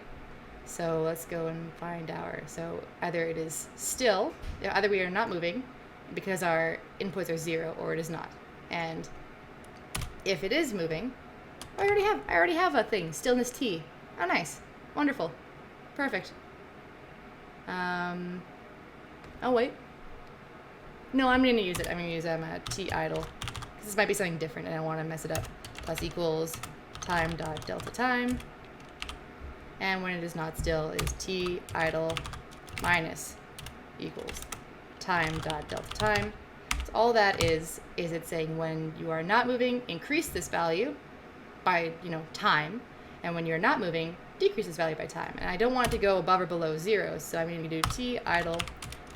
So let's go and find so either it is still, either we are not moving because our inputs are 0, or it is not. And if it is moving, I already have a thing, stillness t. Oh, nice, wonderful, perfect. Oh wait, no, I'm gonna use it. I'm gonna use t idle because this might be something different, and I want to mess it up. Plus equals time dot delta time, and when it is not still is t idle minus equals time dot delta time. So all that is it's saying when you are not moving, increase this value by, time, and when you're not moving, decrease this value by time. And I don't want it to go above or below 0, so I'm going to do t idle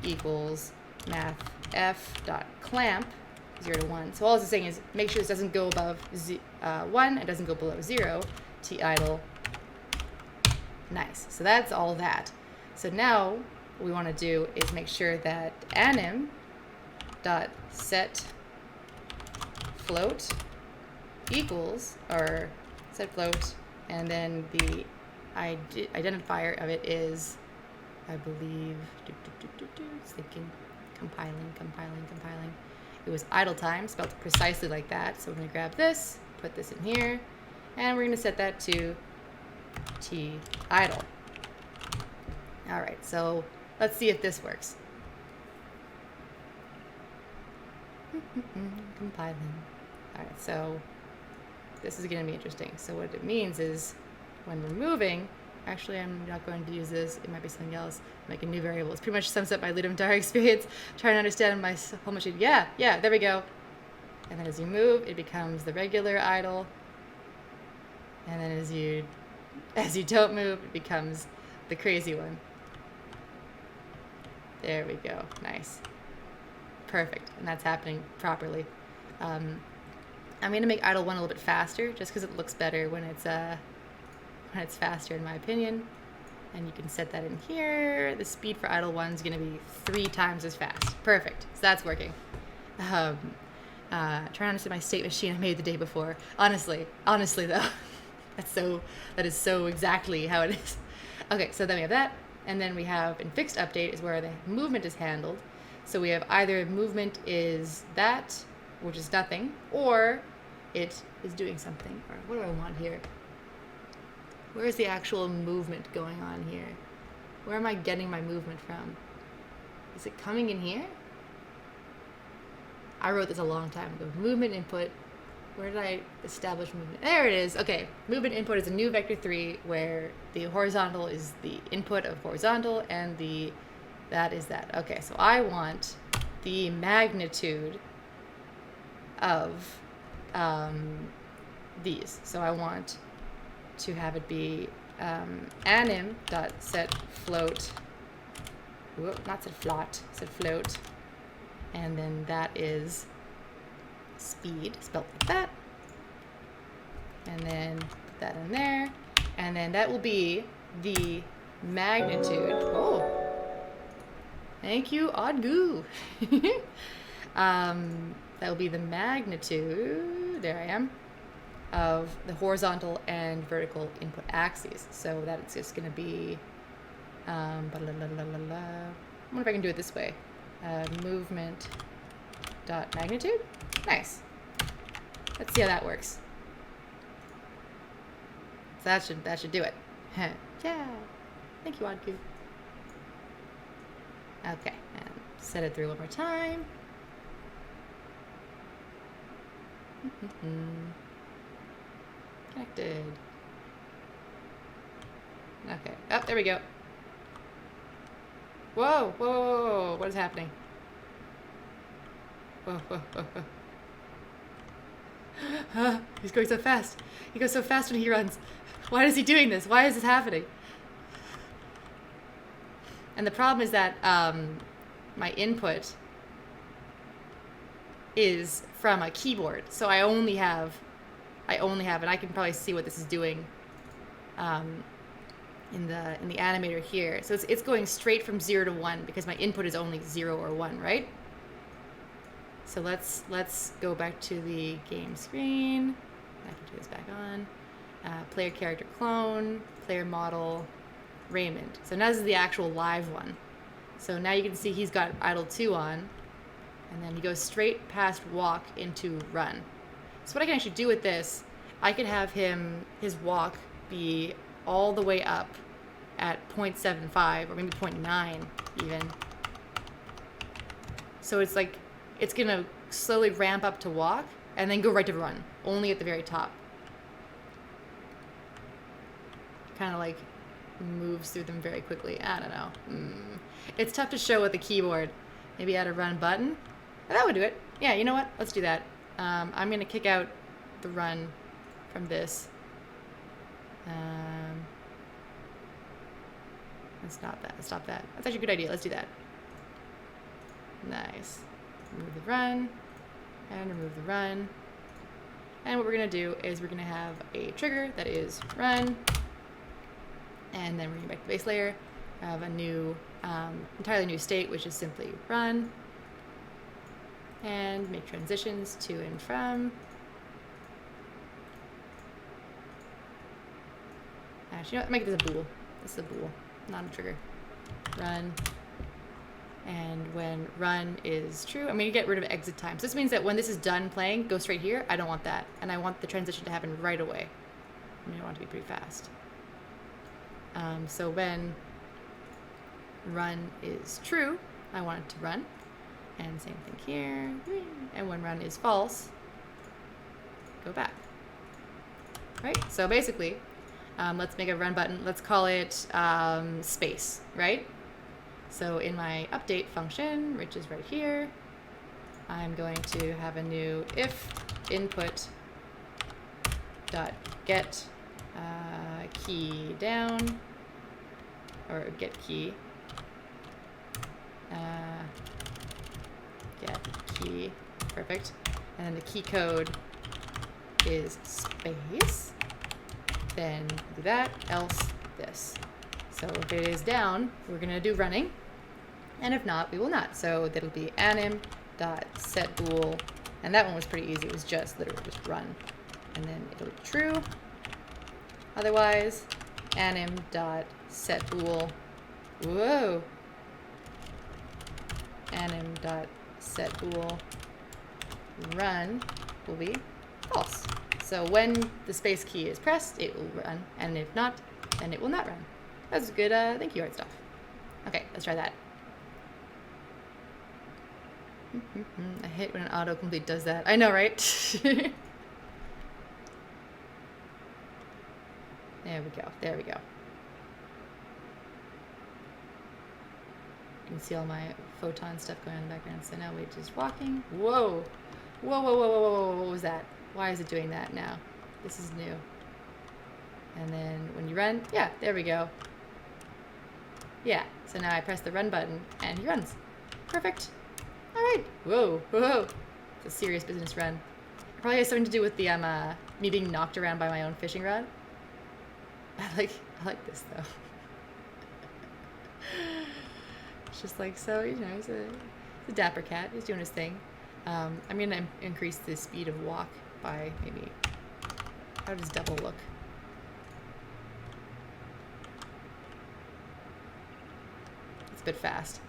equals math f dot clamp 0 to 1. So all it's saying is make sure this doesn't go above 1 and doesn't go below 0. T idle. Nice. So that's all that. So now what we want to do is make sure that anim dot set float equals, or set float, and then the identifier of it is, I believe, it's thinking, compiling. It was idle time, spelled precisely like that. So we're going to grab this, put this in here, and we're going to set that to t idle. All right, so let's see if this works. Compiling. All right, so this is going to be interesting. So what it means is when we're moving, actually I'm not going to use this, it might be something else, make a new variable. It's pretty much sums up my lead entire experience, trying to understand my whole machine. Yeah, there we go. And then as you move, it becomes the regular idle. And then as you don't move, it becomes the crazy one. There we go. Nice. Perfect. And that's happening properly. I'm going to make idle 1 a little bit faster, just because it looks better when it's faster, in my opinion. And you can set that in here. The speed for idle 1 is going to be 3 times as fast. Perfect. So that's working. Trying to understand my state machine I made the day before. Honestly though, that is so exactly how it is. Okay, so then we have that, and then we have in fixed update is where the movement is handled. So we have either movement is that, which is nothing, or it is doing something. Or what do I want here? Where is the actual movement going on here? Where am I getting my movement from? Is it coming in here? I wrote this a long time ago. Movement input. Where did I establish movement? There it is. Okay. Movement input is a new vector 3 where the horizontal is the input of horizontal and that is that. Okay, so I want the magnitude of these. So I want to have it be anim.set float. Not set float, set float. And then that is speed, spelled like that. And then put that in there. And then that will be the magnitude. Oh, thank you, Oddgoo. That will be the magnitude, there I am, of the horizontal and vertical input axes. So that's just going to be, I wonder if I can do it this way. Movement dot magnitude. Nice. Let's see how that works. So that should do it. Yeah. Thank you, Oddgoo. Okay, and set it through one more time. Connected. Okay. Oh, there we go. Whoa, whoa, whoa, whoa. What is happening? Whoa, whoa, whoa, whoa. He's going so fast. He goes so fast when he runs. Why is he doing this? Why is this happening? And the problem is that my input is from a keyboard, so I only have, and I can probably see what this is doing in the animator here. So it's going straight from 0 to 1 because my input is only 0 or 1, right? So let's go back to the game screen. I can turn this back on. Player character clone, player model, Raymond. So now this is the actual live one. So now you can see he's got idle 2 on, and then he goes straight past walk into run. So what I can actually do with this, I could have his walk be all the way up at 0.75 or maybe 0.9 even. So it's like, it's gonna slowly ramp up to walk and then go right to run, only at the very top. Kind of like moves through them very quickly. I don't know. It's tough to show with the keyboard. Maybe add a run button. That would do it. Yeah, you know what? Let's do that. I'm going to kick out the run from this. Let's stop that. Let's stop that. That's actually a good idea. Let's do that. Nice. Remove the run. And remove the run. And what we're going to do is we're going to have a trigger that is run. And then we're going to go back to the base layer. Have a new, entirely new state, which is simply run. And make transitions to and from. Actually, you know what? Make this a bool. This is a bool, not a trigger. Run. And when run is true, I'm going to get rid of exit time. So this means that when this is done playing, go straight here. I don't want that. And I want the transition to happen right away. I mean, I want it to be pretty fast. So when run is true, I want it to run. And same thing here. And when run is false, go back. Right? So basically, let's make a run button. Let's call it space, right? So in my update function, which is right here, I'm going to have a new if input dot get key down, or get key, get key, perfect. And then the key code is space. Then do that, else this. So if it is down, we're gonna do running. And if not, we will not. So that'll be anim.setBool. And that one was pretty easy. It was just literally just run. And then it'll be true. Otherwise, anim.setBool. Whoa. Anim.setBool run will be false. So when the space key is pressed, it will run. And if not, then it will not run. That's good thank you art stuff. Okay, let's try that. I hate when an autocomplete does that. I know, right? There we go. There we go. You can see all my photon stuff going on in the background. So now we're just walking. Whoa. Whoa, whoa, whoa, whoa, whoa, whoa. What was that? Why is it doing that now? This is new. And then when you run, yeah, there we go. Yeah, so now I press the run button and he runs. Perfect. All right. Whoa, whoa. It's a serious business run. It probably has something to do with the me being knocked around by my own fishing rod. I like this though. It's just like, so, you know, he's a dapper cat. He's doing his thing. I'm gonna increase the speed of walk by maybe, how does double look? It's a bit fast.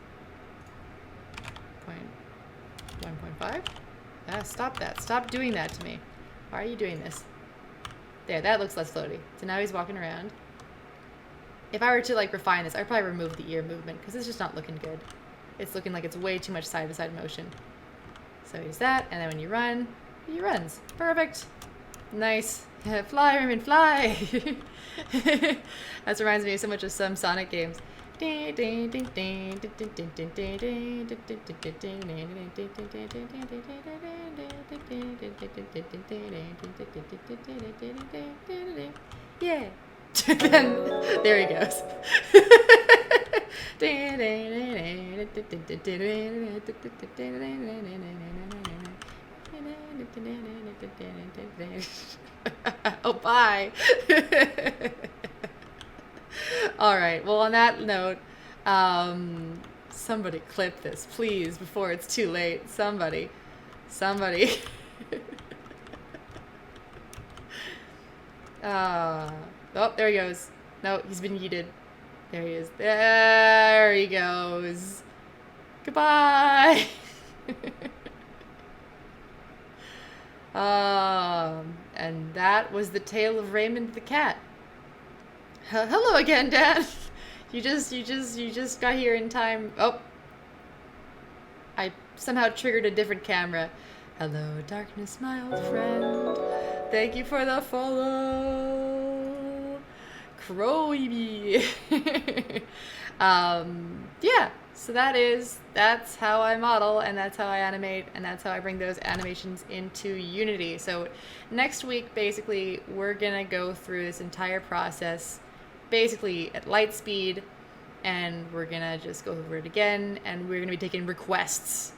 1.5? Ah, stop that. Stop doing that to me. Why are you doing this? There, that looks less floaty. So now he's walking around. If I were to like refine this, I'd probably remove the ear movement because it's just not looking good. It's looking like it's way too much side-to-side motion. So he's that, and then when you run, he runs. Perfect. Nice. Fly, Raymond, fly! That reminds me so much of some Sonic games. Yeah. Then there he goes. Oh, bye. All right. Well, on that note, somebody clip this, please, before it's too late. Somebody. Oh, there he goes. No, he's been yeeted. There he is. There he goes. Goodbye. And that was the tale of Raymond the cat. Hello again, Dad. You just got here in time. Oh, I somehow triggered a different camera. Hello, darkness, my old friend. Thank you for the follow, Crowy. Yeah. So that's how I model, and that's how I animate, and that's how I bring those animations into Unity. So next week, basically, we're gonna go through this entire process, basically at light speed, and we're gonna just go over it again, and we're gonna be taking requests.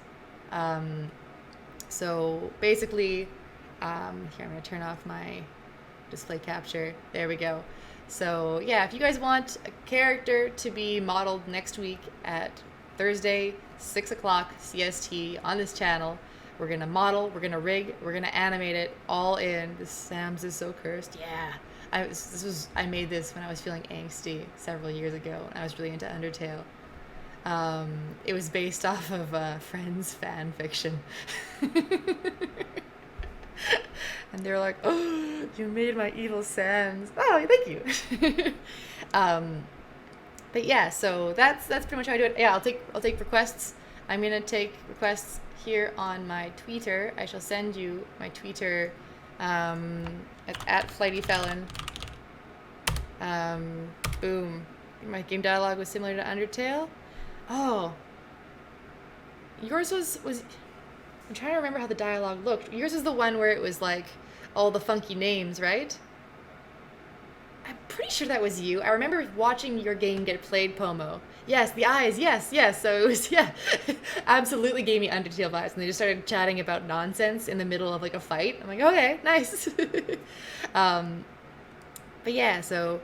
Um, so basically, here I'm gonna turn off my display capture. There we go. So yeah, if you guys want a character to be modeled next week at Thursday, 6 o'clock CST on this channel, we're gonna model, we're gonna rig, we're gonna animate it all in. This Sam's is so cursed. Yeah. I made this when I was feeling angsty several years ago. I was really into Undertale. It was based off of Friends fan fiction. And they're like, "Oh, you made my evil Sans." Oh, thank you. um, but yeah, so that's pretty much how I do it. Yeah, I'll take requests. I'm gonna take requests here on my Twitter. I shall send you my Twitter at FlightyFelon. Boom. My game dialogue was similar to Undertale. Oh, yours was. I'm trying to remember how the dialogue looked. Yours is the one where it was like all the funky names, right? I'm pretty sure that was you. I remember watching your game get played, Pomo. Yes, the eyes, yes, yes. So it was, yeah, absolutely gave me Undertale vibes. And they just started chatting about nonsense in the middle of like a fight. I'm like, okay, nice. um, but yeah, so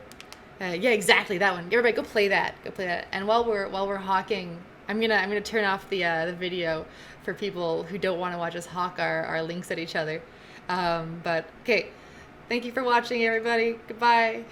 yeah, exactly that one. Everybody, go play that. Go play that. And while we're hawking, I'm gonna turn off the video for people who don't want to watch us hawk our links at each other. But okay, thank you for watching, everybody. Goodbye.